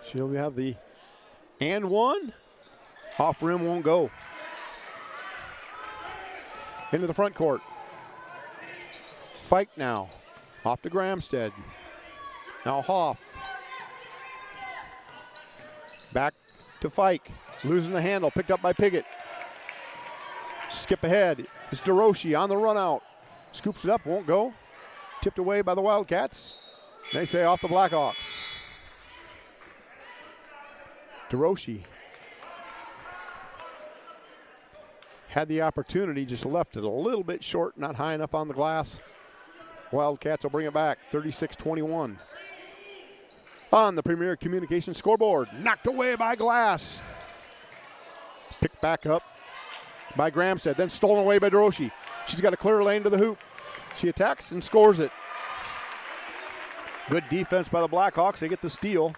She'll have the and one. Off rim won't go. Into the front court. Fike now. Off to Gramstead. Now Hoff. Back to Fike. Losing the handle. Picked up by Piggott. Skip ahead. It's DeRoshi on the run out. Scoops it up. Won't go. Tipped away by the Wildcats. They say off the Blackhawks. DeRoshi had the opportunity, just left it a little bit short, not high enough on the glass. Wildcats will bring it back, 36-21. On the Premier Communications scoreboard, knocked away by Glass. Picked back up by Gramstead, then stolen away by DeRoshi. She's got a clear lane to the hoop. She attacks and scores it. Good defense by the Blackhawks. They get the steal.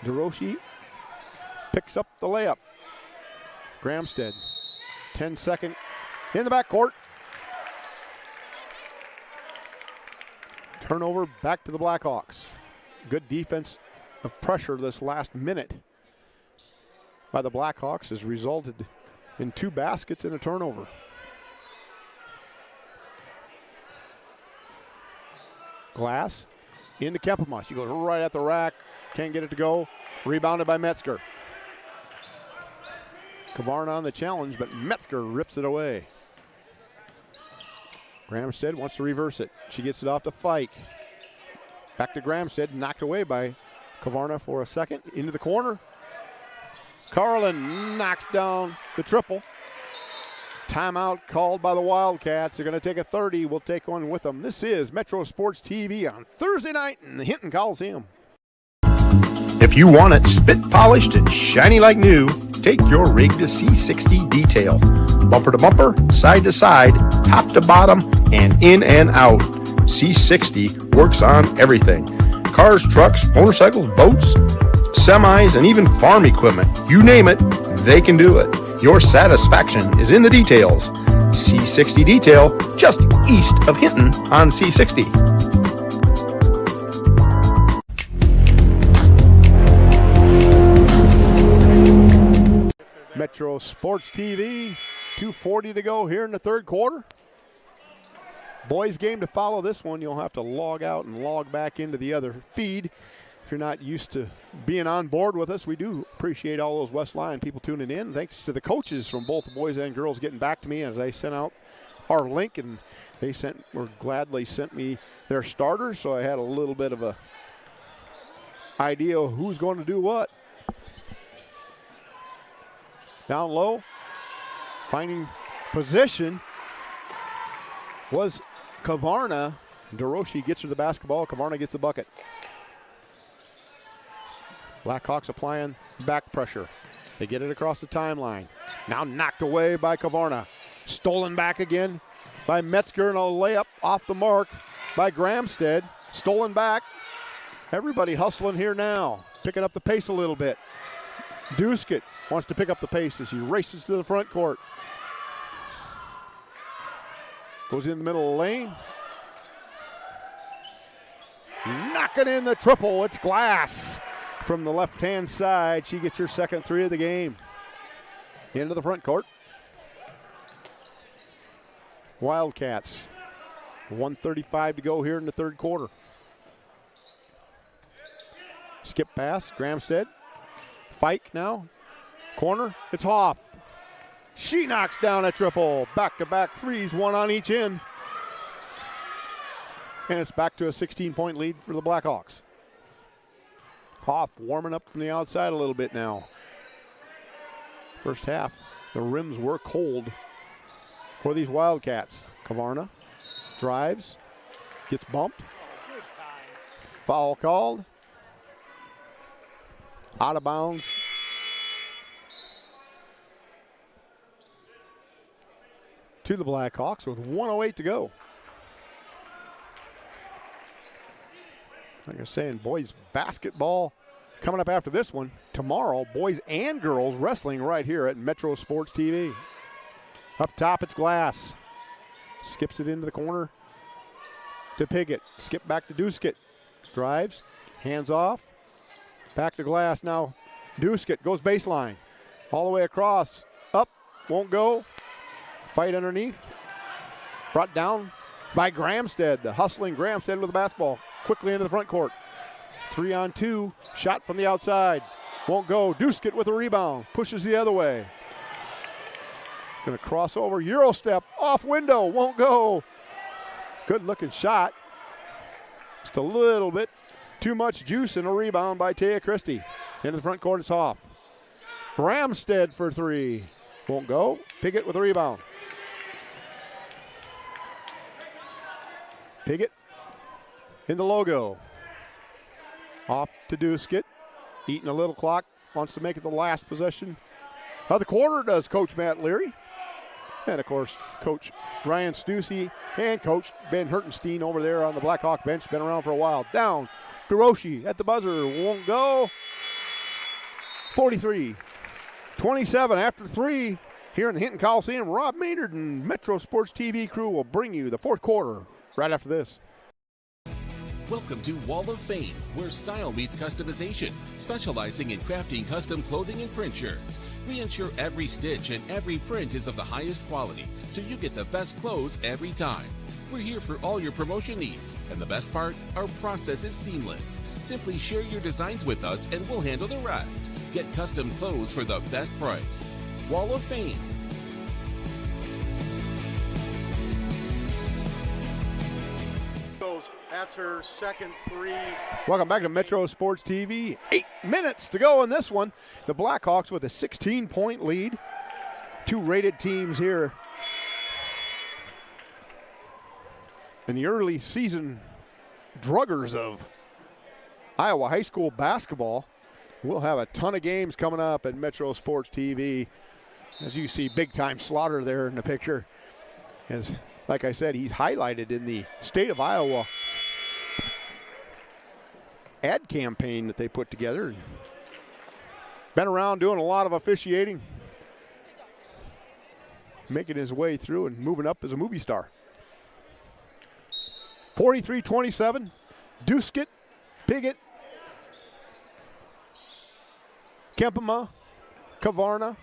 DeRoshi picks up the layup. Gramstead, 10-second in the backcourt. Turnover back to the Blackhawks. Good defense of pressure this last minute by the Blackhawks has resulted in 2 baskets and a turnover. Glass into Kempema. She goes right at the rack. Can't get it to go. Rebounded by Metzger. Kavarna on the challenge, but Metzger rips it away. Gramstead wants to reverse it. She gets it off to Fike. Back to Gramstead, knocked away by Kavarna for a second. Into the corner. Carlin knocks down the triple. Timeout called by the Wildcats. They're going to take a 30. We'll take one with them. This is Metro Sports TV on Thursday night in the Hinton Coliseum. If you want it spit polished and shiny like new, take your rig to C60 Detail. Bumper to bumper, side to side, top to bottom, and in and out. C60 works on everything. Cars, trucks, motorcycles, boats, semis, and even farm equipment. You name it, they can do it. Your satisfaction is in the details. C60 Detail, just east of Hinton on C60. Metro Sports TV, 2:40 to go here in the third quarter. Boys game to follow this one. You'll have to log out and log back into the other feed. If you're not used to being on board with us, we do appreciate all those West Lyon people tuning in. Thanks to the coaches from both the boys and girls getting back to me as I sent out our link, and they gladly sent me their starters, so I had a little bit of a idea of who's going to do what. Down low, finding position was Kavarna. DeRoshi gets her the basketball. Kavarna gets the bucket. Blackhawks applying back pressure. They get it across the timeline. Now knocked away by Kavarna. Stolen back again by Metzger, and a layup off the mark by Gramstead. Stolen back. Everybody hustling here now, picking up the pace a little bit. Duskett wants to pick up the pace as he races to the front court. Goes in the middle of the lane. Knocking in the triple. It's Glass from the left-hand side. She gets her second 3 of the game. Into the front court. Wildcats. 1:35 to go here in the third quarter. Skip pass. Gramstead. Fike now. Corner. It's Hoff. She knocks down a triple. Back-to-back threes, one on each end. And it's back to a 16-point lead for the Blackhawks. Hoff warming up from the outside a little bit now. First half, the rims were cold for these Wildcats. Kavarna drives, gets bumped. Foul called. Out of bounds. To the Blackhawks with 1:08 to go. Like I was saying, boys basketball coming up after this one. Tomorrow, boys and girls wrestling right here at Metro Sports TV. Up top, it's Glass. Skips it into the corner to Piggott. Skip back to Duskett. Drives, hands off. Back to Glass now. Duskett goes baseline. All the way across. Up, won't go. Fight underneath. Brought down by Gramstead. The hustling Gramstead with the basketball. Quickly into the front court. 3-on-2. Shot from the outside. Won't go. Duskett with a rebound. Pushes the other way. Going to cross over. Euro step. Off window. Won't go. Good looking shot. Just a little bit too much juice in a rebound by Taya Christie. Into the front court, it's off. Gramstead for 3. Won't go. Piggott with a rebound. Piggott in the logo. Off to Duskett. Eating a little clock. Wants to make it the last possession of the quarter, does Coach Matt Leary. And, of course, Coach Ryan Stussy and Coach Ben Hertenstein over there on the Blackhawk bench. Been around for a while. Down. Hiroshi at the buzzer. Won't go. 43-27 after 3 here in the Hinton Coliseum. Rob Maynard and Metro Sports TV crew will bring you the fourth quarter right after this. Welcome to Wall of Fame, where style meets customization, specializing in crafting custom clothing and print shirts. We ensure every stitch and every print is of the highest quality, so you get the best clothes every time. We're here for all your promotion needs, and the best part, our process is seamless. Simply share your designs with us and we'll handle the rest. Get custom clothes for the best price. Wall of Fame. That's her second three. Welcome back to Metro Sports TV. 8 minutes to go in this one. The Blackhawks with a 16-point lead. Two rated teams here in the early season druggers of Iowa high school basketball. We'll have a ton of games coming up at Metro Sports TV. As you see, big-time Slaughter there in the picture. As, like I said, he's highlighted in the state of Iowa ad campaign that they put together. Been around doing a lot of officiating, making his way through and moving up as a movie star. 43-27, Duskett, Piggott, Kempema, Kavarna.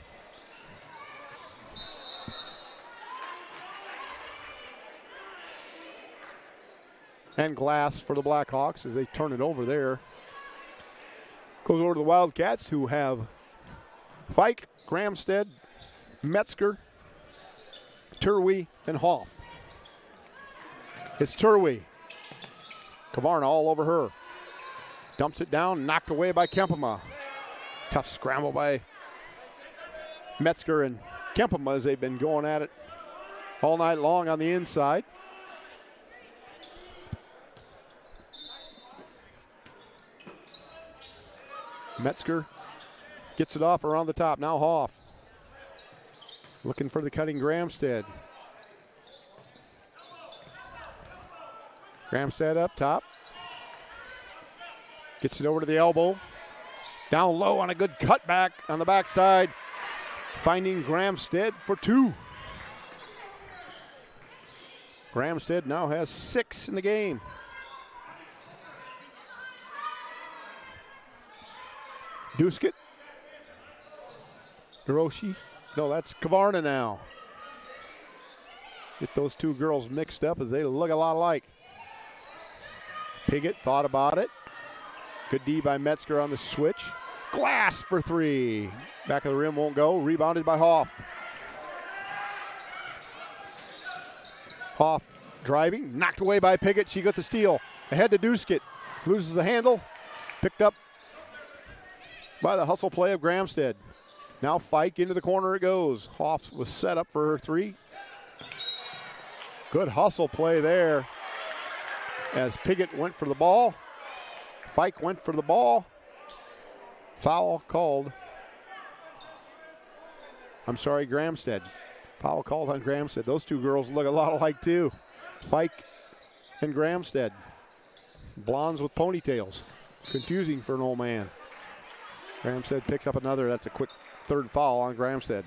And Glass for the Blackhawks as they turn it over there. Goes over to the Wildcats, who have Fike, Gramstead, Metzger, Turwey, and Hoff. It's Turwey. Kavarna all over her. Dumps it down, knocked away by Kempema. Tough scramble by Metzger and Kempema as they've been going at it all night long on the inside. Metzger gets it off around the top. Now Hoff looking for the cutting Gramstead. Gramstead up top. Gets it over to the elbow. Down low on a good cutback on the backside. Finding Gramstead for two. Gramstead now has 6 in the game. Duskett. Hiroshi. No, that's Kavarna now. Get those two girls mixed up as they look a lot alike. Piggott thought about it. Good D by Metzger on the switch. Glass for 3. Back of the rim won't go. Rebounded by Hoff. Hoff driving. Knocked away by Piggott. She got the steal. Ahead to Duskett. Loses the handle. Picked up by the hustle play of Gramstead. Now Fike into the corner it goes. Hoff was set up for her 3. Good hustle play there as Piggott went for the ball. Fike went for the ball. Foul called. I'm sorry, Gramstead. Foul called on Gramstead. Those two girls look a lot alike too. Fike and Gramstead. Blondes with ponytails. Confusing for an old man. Gramstead picks up another. That's a quick third foul on Gramstead.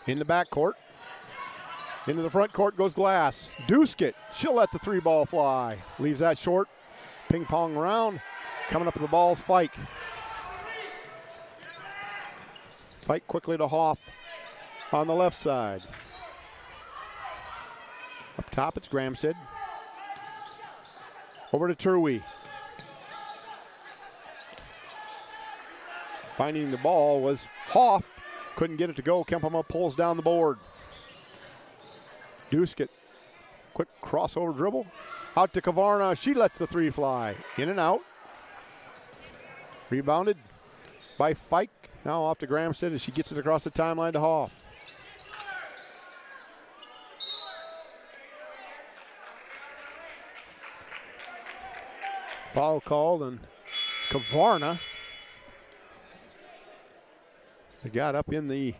In the backcourt. Into the front court goes Glass. Duskett, she'll let the 3 ball fly. Leaves that short. Ping pong around. Coming up to the ball is Fike. Fike quickly to Hoff on the left side. Up top it's Gramstead. Over to Turwey. Finding the ball was Hoff. Couldn't get it to go. Kempema pulls down the board. Duskett. Quick crossover dribble. Out to Kavarna. She lets the 3 fly. In and out. Rebounded by Fike. Now off to Gramstead as she gets it across the timeline to Hoff. Foul called on Kavarna. They got up in the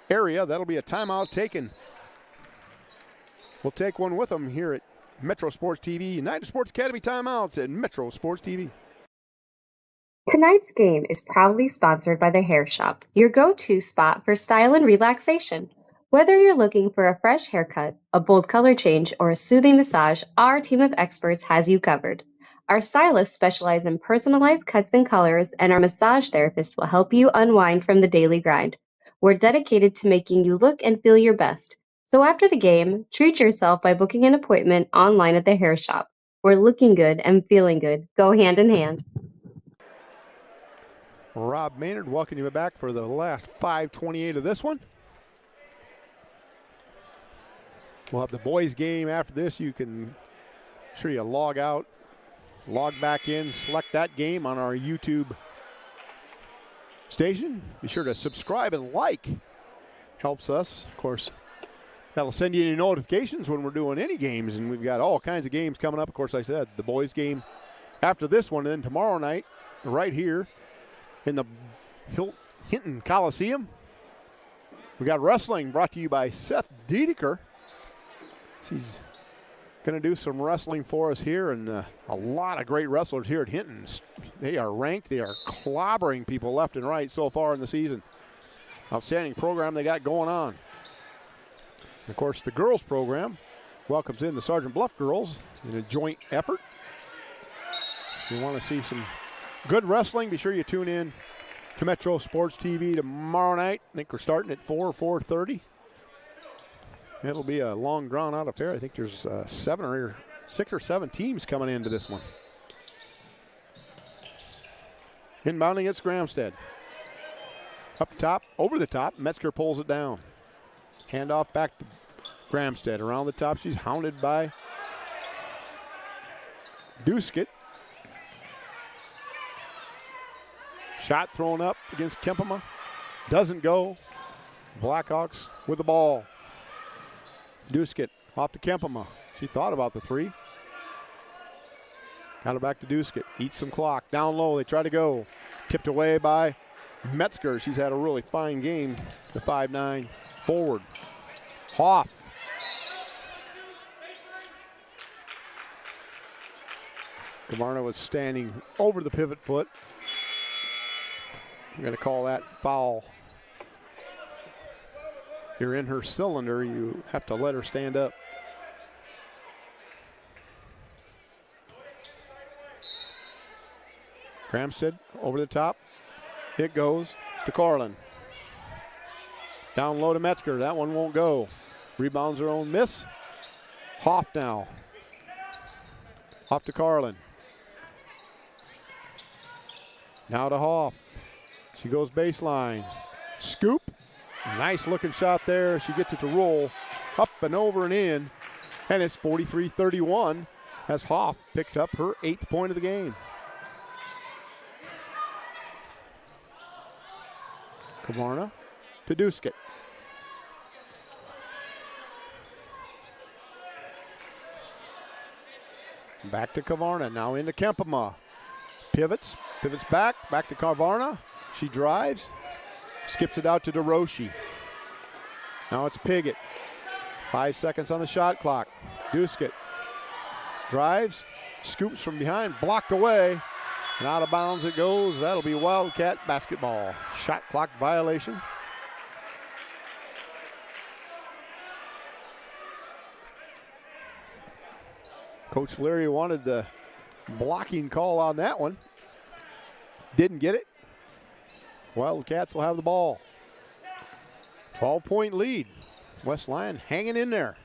area. That'll be a timeout taken. We'll take one with them here at Metro Sports TV, United Sports Academy timeouts at Metro Sports TV. Tonight's game is proudly sponsored by The Hair Shop, your go-to spot for style and relaxation. Whether you're looking for a fresh haircut, a bold color change, or a soothing massage, our team of experts has you covered. Our stylists specialize in personalized cuts and colors, and our massage therapists will help you unwind from the daily grind. We're dedicated to making you look and feel your best. So after the game, treat yourself by booking an appointment online at The Hair Shop, where looking good and feeling good go hand in hand. Rob Maynard welcoming you back for the last 5:28 of this one. We'll have the boys game after this. You can sure you log out, log back in, select that game on our YouTube station. Be sure to subscribe and like. Helps us. Of course, that'll send you any notifications when we're doing any games, and we've got all kinds of games coming up. Of course, I said the boys game after this one, and then tomorrow night right here in the Hinton Coliseum. We got wrestling brought to you by Seth Dedeker. He's going to do some wrestling for us here, and a lot of great wrestlers here at Hinton. They are ranked. They are clobbering people left and right so far in the season. Outstanding program they got going on. And of course, the girls program welcomes in the Sergeant Bluff girls in a joint effort. If you want to see some good wrestling, be sure you tune in to Metro Sports TV tomorrow night. I think we're starting at 4 or 4:30. It'll be a long, drawn-out affair. I think there's 6 or 7 teams coming into this one. Inbounding, it's Gramstead. Up top, over the top, Metzger pulls it down. Handoff back to Gramstead. Around the top, she's hounded by Duskett. Shot thrown up against Kempema. Doesn't go. Blackhawks with the ball. Duskett off to Kempema. She thought about the three. Got it back to Duskett. Eats some clock. Down low, they try to go. Tipped away by Metzger. She's had a really fine game. The 5'9" forward. Hoff. Camarna was standing over the pivot foot. I'm going to call that foul. You're in her cylinder, you have to let her stand up. Gramstead over the top. It goes to Carlin. Down low to Metzger. That one won't go. Rebounds her own miss. Hoff now. Off to Carlin. Now to Hoff. She goes baseline. Scoop. Nice looking shot there. She gets it to roll up and over and in. And it's 43-31 as Hoff picks up her 8th point of the game. Kavarna to Duskett. Back to Kavarna. Now into Kempema. Pivots back to Kavarna. She drives. Skips it out to DeRoche. Now it's Piggott. 5 seconds on the shot clock. Duskett drives, scoops from behind, blocked away, and out of bounds it goes. That'll be Wildcat basketball. Shot clock violation. Coach Leary wanted the blocking call on that one. Didn't get it. Wildcats will have the ball. 12-point lead. West Lyon hanging in there.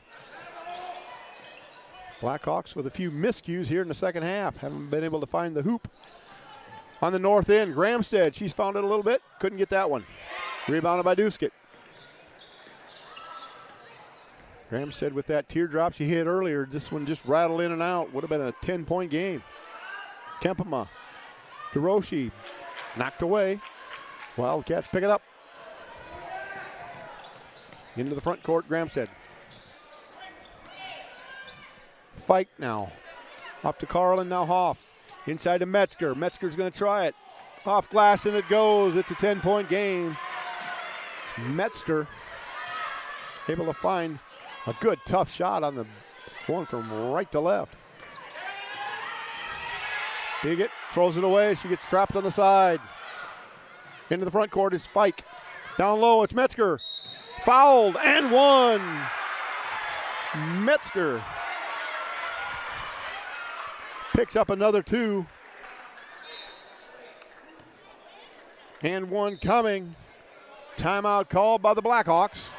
Blackhawks with a few miscues here in the second half. Haven't been able to find the hoop. On the north end, Gramstead. She's found it a little bit. Couldn't get that one. Rebounded by Duskett. Gramstead with that teardrop she hit earlier. This one just rattled in and out. Would have been a 10-point game. Kempema. DeRoche. Knocked away. Wildcats pick it up. Into the front court, Gramstead. Fight now. Off to Carlin, now Hoff. Inside to Metzger. Metzger's going to try it. Off glass and it goes. It's a 10-point game. Metzger able to find a good tough shot on the Going from right to left. Piggott throws it away. She gets trapped on the side. Into the front court is Fike. Down low, it's Metzger. Fouled and one. Metzger picks up another 2. And one coming. Timeout called by the Blackhawks.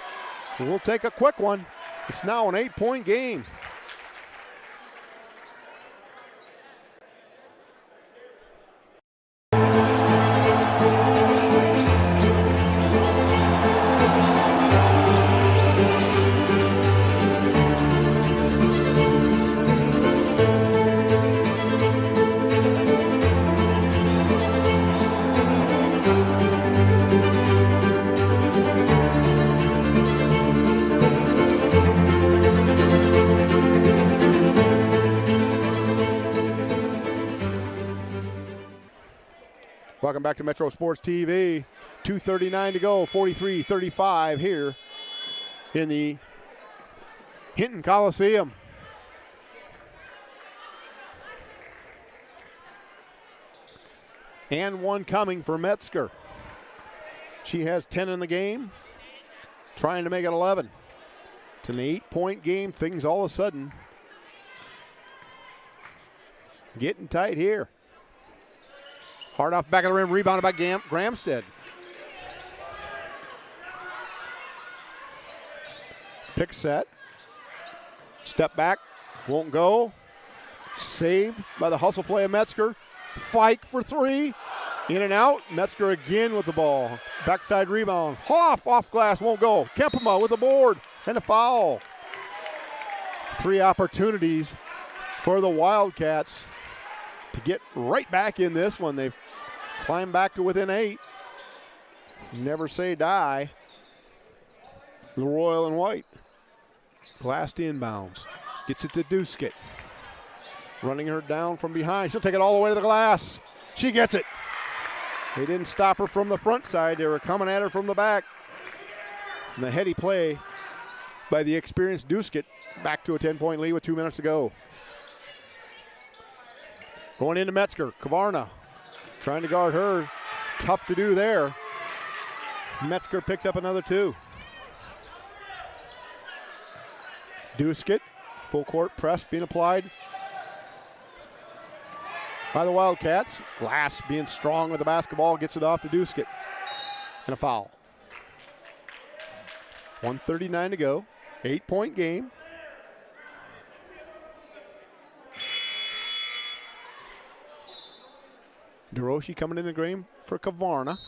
We'll take a quick one. It's now an 8-point game. Welcome back to Metro Sports TV. 2:39 to go, 43-35 here in the Hinton Coliseum. And one coming for Metzger. She has 10 in the game, trying to make it 11. It's an 8-point game. Things all of a sudden getting tight here. Hard off back of the rim, rebounded by Gramstead. Pick set. Step back, won't go. Saved by the hustle play of Metzger. Fike for 3. In and out. Metzger again with the ball. Backside rebound. Hoff off glass, won't go. Kempema with the board and a foul. 3 opportunities for the Wildcats to get right back in this one. They've climbed back to within 8. Never say die. The Royal and White. Glass to inbounds. Gets it to Duskett. Running her down from behind. She'll take it all the way to the glass. She gets it. They didn't stop her from the front side. They were coming at her from the back. And the heady play by the experienced Duskett. Back to a 10-point lead with 2 minutes to go. Going into Metzger. Kavarna trying to guard her. Tough to do there. Metzger picks up another 2. Duskett, full court press being applied by the Wildcats. Glass being strong with the basketball, gets it off to Duskett. And a foul. 1:39 to go. 8-point game. DeRoche coming in the game for Kavarna.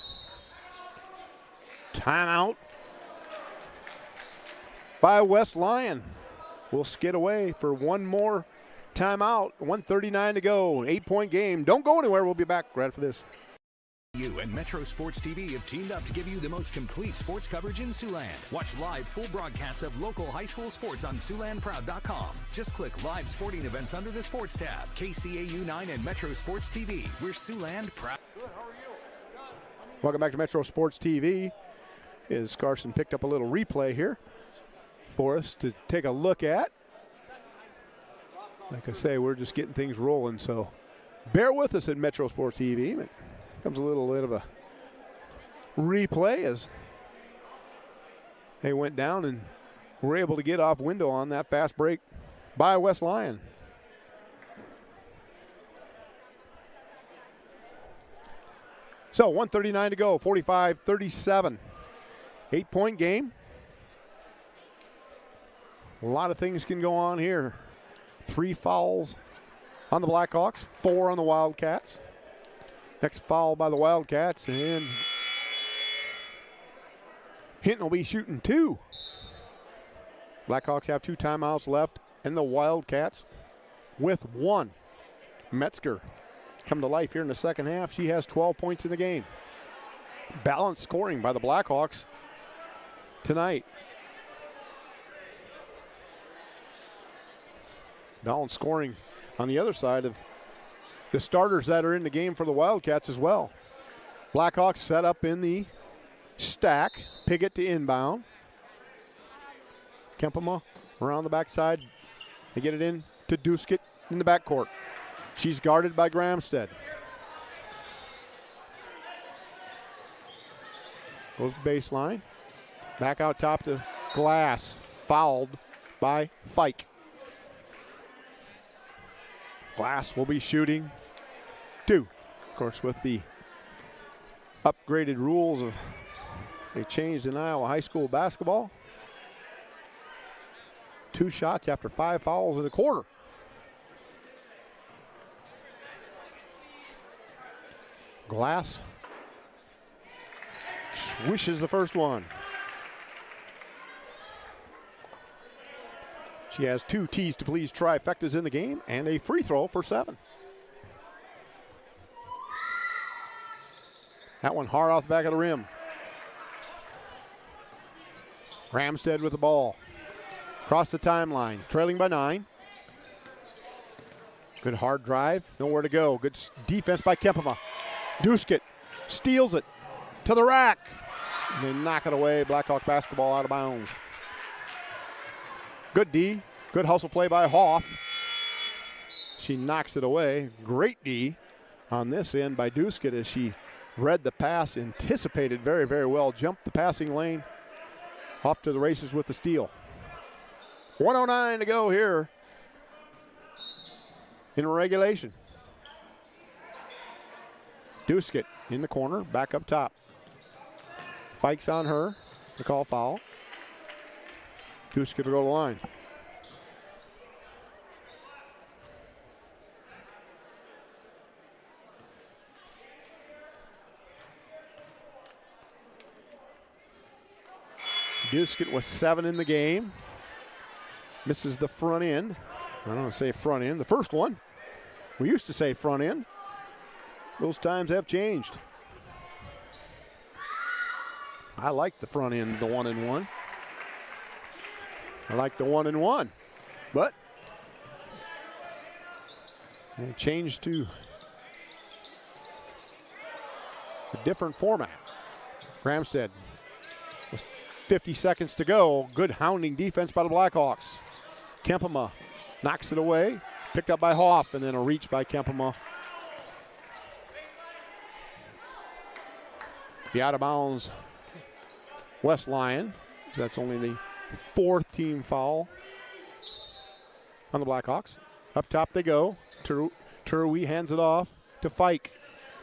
Timeout by West Lyon. We'll skid away for one more timeout. 1:39 to go. 8-point game. Don't go anywhere. We'll be back right after this. You and Metro Sports TV have teamed up to give you the most complete sports coverage in Siouxland. Watch live full broadcasts of local high school sports on SiouxlandProud.com. Just click Live Sporting Events under the Sports tab. KCAU 9 and Metro Sports TV. We're Siouxland Proud. Welcome back to Metro Sports TV. As Carson picked up a little replay here for us to take a look at. Like I say, we're just getting things rolling, so bear with us at Metro Sports TV. It comes a little bit of a replay as they went down and were able to get off window on that fast break by West Lyon. So 1:39 to go, 45-37. 8-point game. A lot of things can go on here. 3 fouls on the Blackhawks, 4 on the Wildcats. Next foul by the Wildcats, and Hinton will be shooting 2. Blackhawks have 2 timeouts left, and the Wildcats with 1. Metzger come to life here in the second half. She has 12 points in the game. Balanced scoring by the Blackhawks tonight. Balanced scoring on the other side of the starters that are in the game for the Wildcats as well. Blackhawks set up in the stack. Piggott to inbound. Kempema around the backside. They get it in to Duskett in the backcourt. She's guarded by Gramstead. Goes to baseline. Back out top to Glass. Fouled by Fike. Glass will be shooting 2. Of course, with the upgraded rules of they changed in Iowa high school basketball. 2 shots after 5 fouls in a quarter. Glass swishes the first one. She has 2 tees to please trifectas in the game and a free throw for 7. That one hard off the back of the rim. Gramstead with the ball. Across the timeline, trailing by 9. Good hard drive, nowhere to go. Good defense by Kempema. Duskett steals it to the rack. And they knock it away. Blackhawk basketball out of bounds. Good D. Good hustle play by Hoff. She knocks it away. Great D on this end by Duskett as she read the pass, anticipated very, very well. Jumped the passing lane. Off to the races with the steal. 1:09 to go here in regulation. Duskett in the corner, back up top. Fike's on her to call foul. Duskett will go to the line. Duskett was 7 in the game. Misses the front end. I don't want to say front end. The first one. We used to say front end. Those times have changed. I like the front end, the 1-and-1. I like the 1-and-1. But it changed to a different format. Gramstead with 50 seconds to go. Good hounding defense by the Blackhawks. Kempema knocks it away. Picked up by Hoff, and then a reach by Kempema. The out of bounds West Lyon. That's only the 4th team foul on the Blackhawks. Up top they go. Turui hands it off to Fike.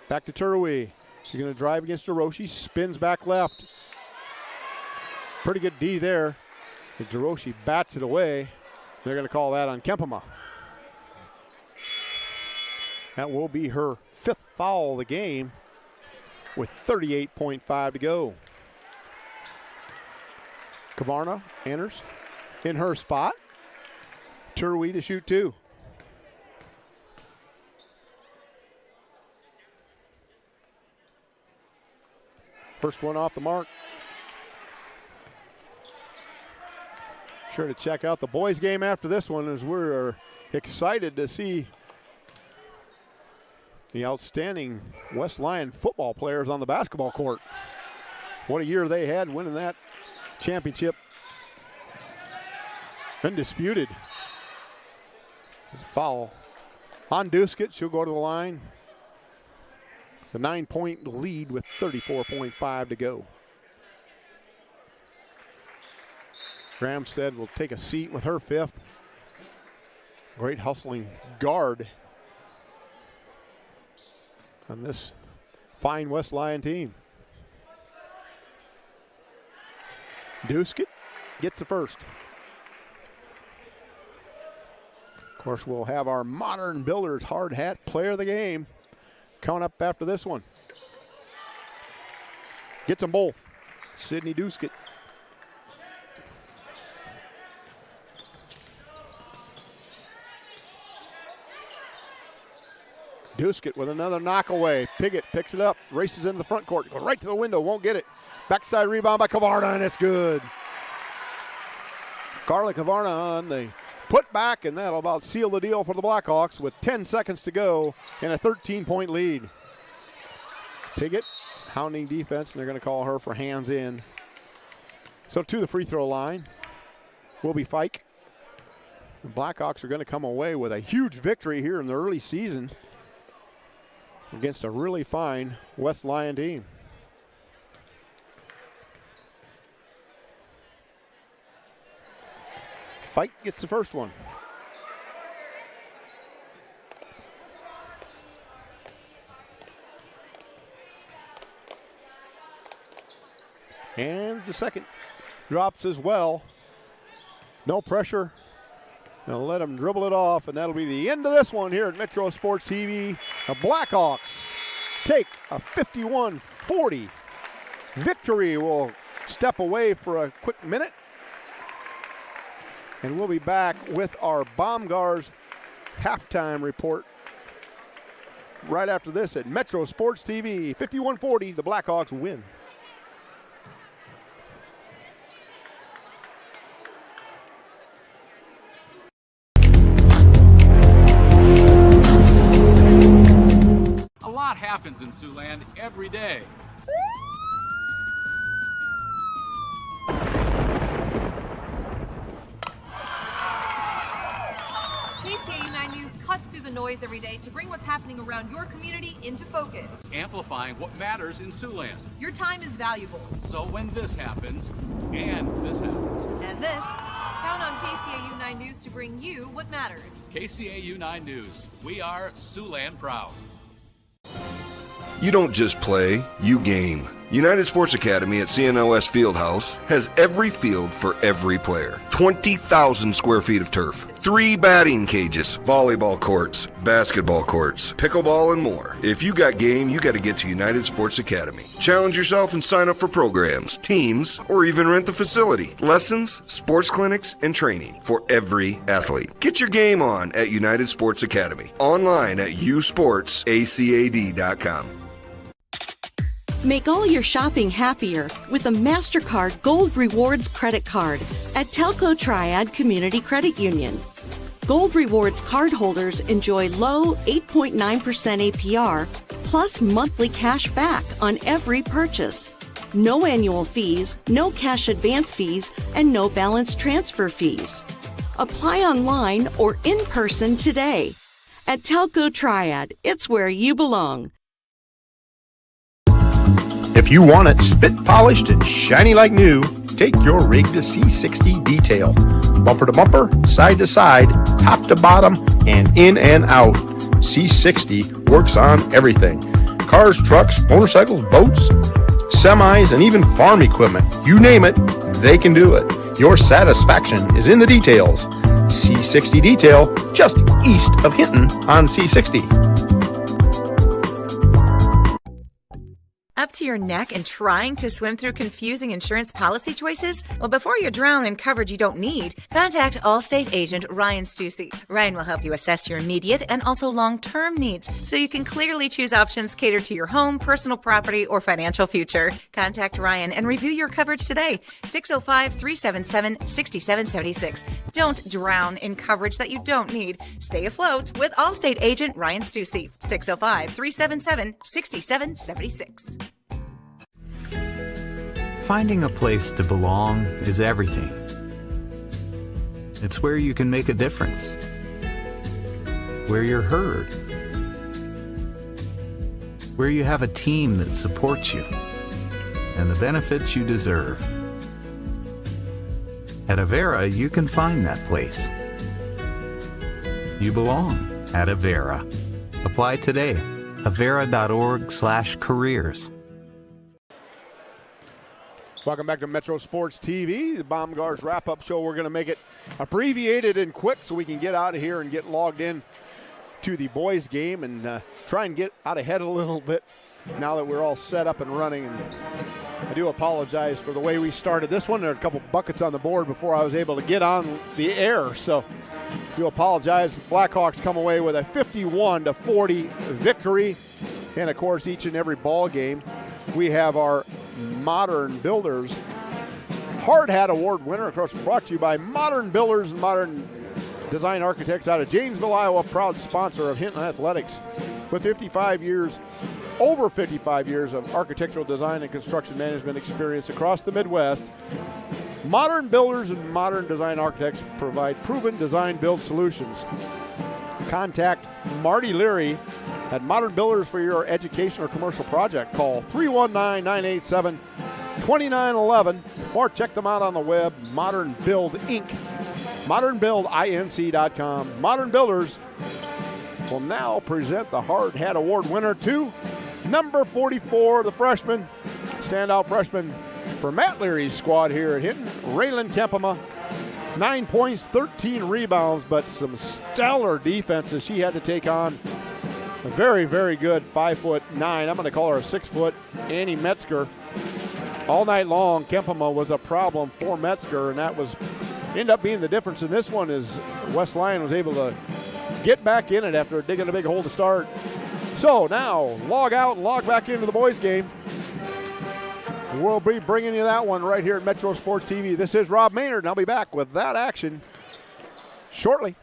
Back to Turui. She's going to drive against DeRoche. Spins back left. Pretty good D there. DeRoche bats it away. They're going to call that on Kempema. That will be her 5th foul of the game with 38.5 to go. Kavarna enters in her spot. Turui to shoot 2. First one off the mark. Sure to check out the boys' game after this one, as we're excited to see the outstanding West Lyon football players on the basketball court. What a year they had winning that championship. Undisputed. There's a foul on Duskett. She'll go to the line. The 9-point lead with 34.5 to go. Gramstead will take a seat with her 5th. Great hustling guard on this fine West Lyon team. Duskett gets the first. Of course, we'll have our Modern Builders hard hat player of the game coming up after this one. Gets them both. Sydney Duskett. Duskett with another knockaway. Piggott picks it up, races into the front court, goes right to the window, won't get it. Backside rebound by Kavarna, and it's good. Carly Kavarna on the putback, and that'll about seal the deal for the Blackhawks with 10 seconds to go and a 13-point lead. Piggott hounding defense, and they're going to call her for hands in. So to the free throw line will be Fike. The Blackhawks are going to come away with a huge victory here in the early season against a really fine West Lyon team. Fight gets the first one. And the second drops as well. No pressure. Gonna let him dribble it off, and that'll be the end of this one here at Metro Sports TV. The Blackhawks take a 51-40 victory. We'll step away for a quick minute, and we'll be back with our Baumgars halftime report right after this at Metro Sports TV. 51-40, the Blackhawks win. A lot happens in Siouxland every day. KCAU 9 News cuts through the noise every day to bring what's happening around your community into focus. Amplifying what matters in Siouxland. Your time is valuable. So when this happens, and this happens, And this, count on KCAU 9 News to bring you what matters. KCAU 9 News, we are Siouxland proud. You don't just play, you game. United Sports Academy at CNOS Fieldhouse has every field for every player. 20,000 square feet of turf, 3 batting cages, volleyball courts, basketball courts, pickleball, and more. If you got game, you got to get to United Sports Academy. Challenge yourself and sign up for programs, teams, or even rent the facility. Lessons, sports clinics, and training for every athlete. Get your game on at United Sports Academy. Online at usportsacad.com. Make all your shopping happier with a MasterCard Gold Rewards credit card at Telco Triad Community Credit Union. Gold Rewards cardholders enjoy low 8.9% APR plus monthly cash back on every purchase. No annual fees, no cash advance fees, and no balance transfer fees. Apply online or in person today. At Telco Triad, it's where you belong. If you want it spit polished and shiny like new, take your rig to C60 Detail. Bumper to bumper, side to side, top to bottom, and in and out. C60 works on everything. Cars, trucks, motorcycles, boats, semis, and even farm equipment. You name it, they can do it. Your satisfaction is in the details. C60 Detail, just east of Hinton on C60. Up to your neck and trying to swim through confusing insurance policy choices? Well, before you drown in coverage you don't need, contact Allstate agent Ryan Stussy. Ryan will help you assess your immediate and also long-term needs so you can clearly choose options catered to your home, personal property, or financial future. Contact Ryan and review your coverage today. 605-377-6776. Don't drown in coverage that you don't need. Stay afloat with Allstate agent Ryan Stussy. 605-377-6776. Finding a place to belong is everything. It's where you can make a difference, where you're heard, where you have a team that supports you, and the benefits you deserve. At Avera, you can find that place. You belong at Avera. Apply today. Avera.org/careers. Welcome back to Metro Sports TV, the Baumgars wrap-up show. We're going to make it abbreviated and quick so we can get out of here and get logged in to the boys' game and try and get out ahead a little bit now that we're all set up and running. And I do apologize for the way we started this one. There are a couple buckets on the board before I was able to get on the air, so I do apologize. The Blackhawks come away with a 51-40 victory. And, of course, each and every ball game, we have our Modern Builders Hard Hat Award winner, of course, brought to you by Modern Builders and Modern Design Architects out of Janesville, Iowa, proud sponsor of Hinton Athletics. With over 55 years of architectural design and construction management experience across the Midwest, Modern builders and modern design architects provide proven design build solutions. Contact Marty Leary at Modern Builders for your education or commercial project. Call 319-987-2911 or check them out on the web, Modern Build Inc. ModernBuildInc.com. Modern Builders will now present the Hard Hat Award winner to number 44, the freshman, standout freshman for Matt Leary's squad here at Hinton, Raylan Kempema. 9 points, 13 rebounds, but some stellar defenses she had to take on. A very, very good 5'9". I'm going to call her a 6 foot Annie Metzger. All night long, Kempema was a problem for Metzger, and that was ended up being the difference in this one. Is West Lyon was able to get back in it after digging a big hole to start. So now log out and log back into the boys game. We'll be bringing you that one right here at Metro Sports TV. This is Rob Maynard, and I'll be back with that action shortly.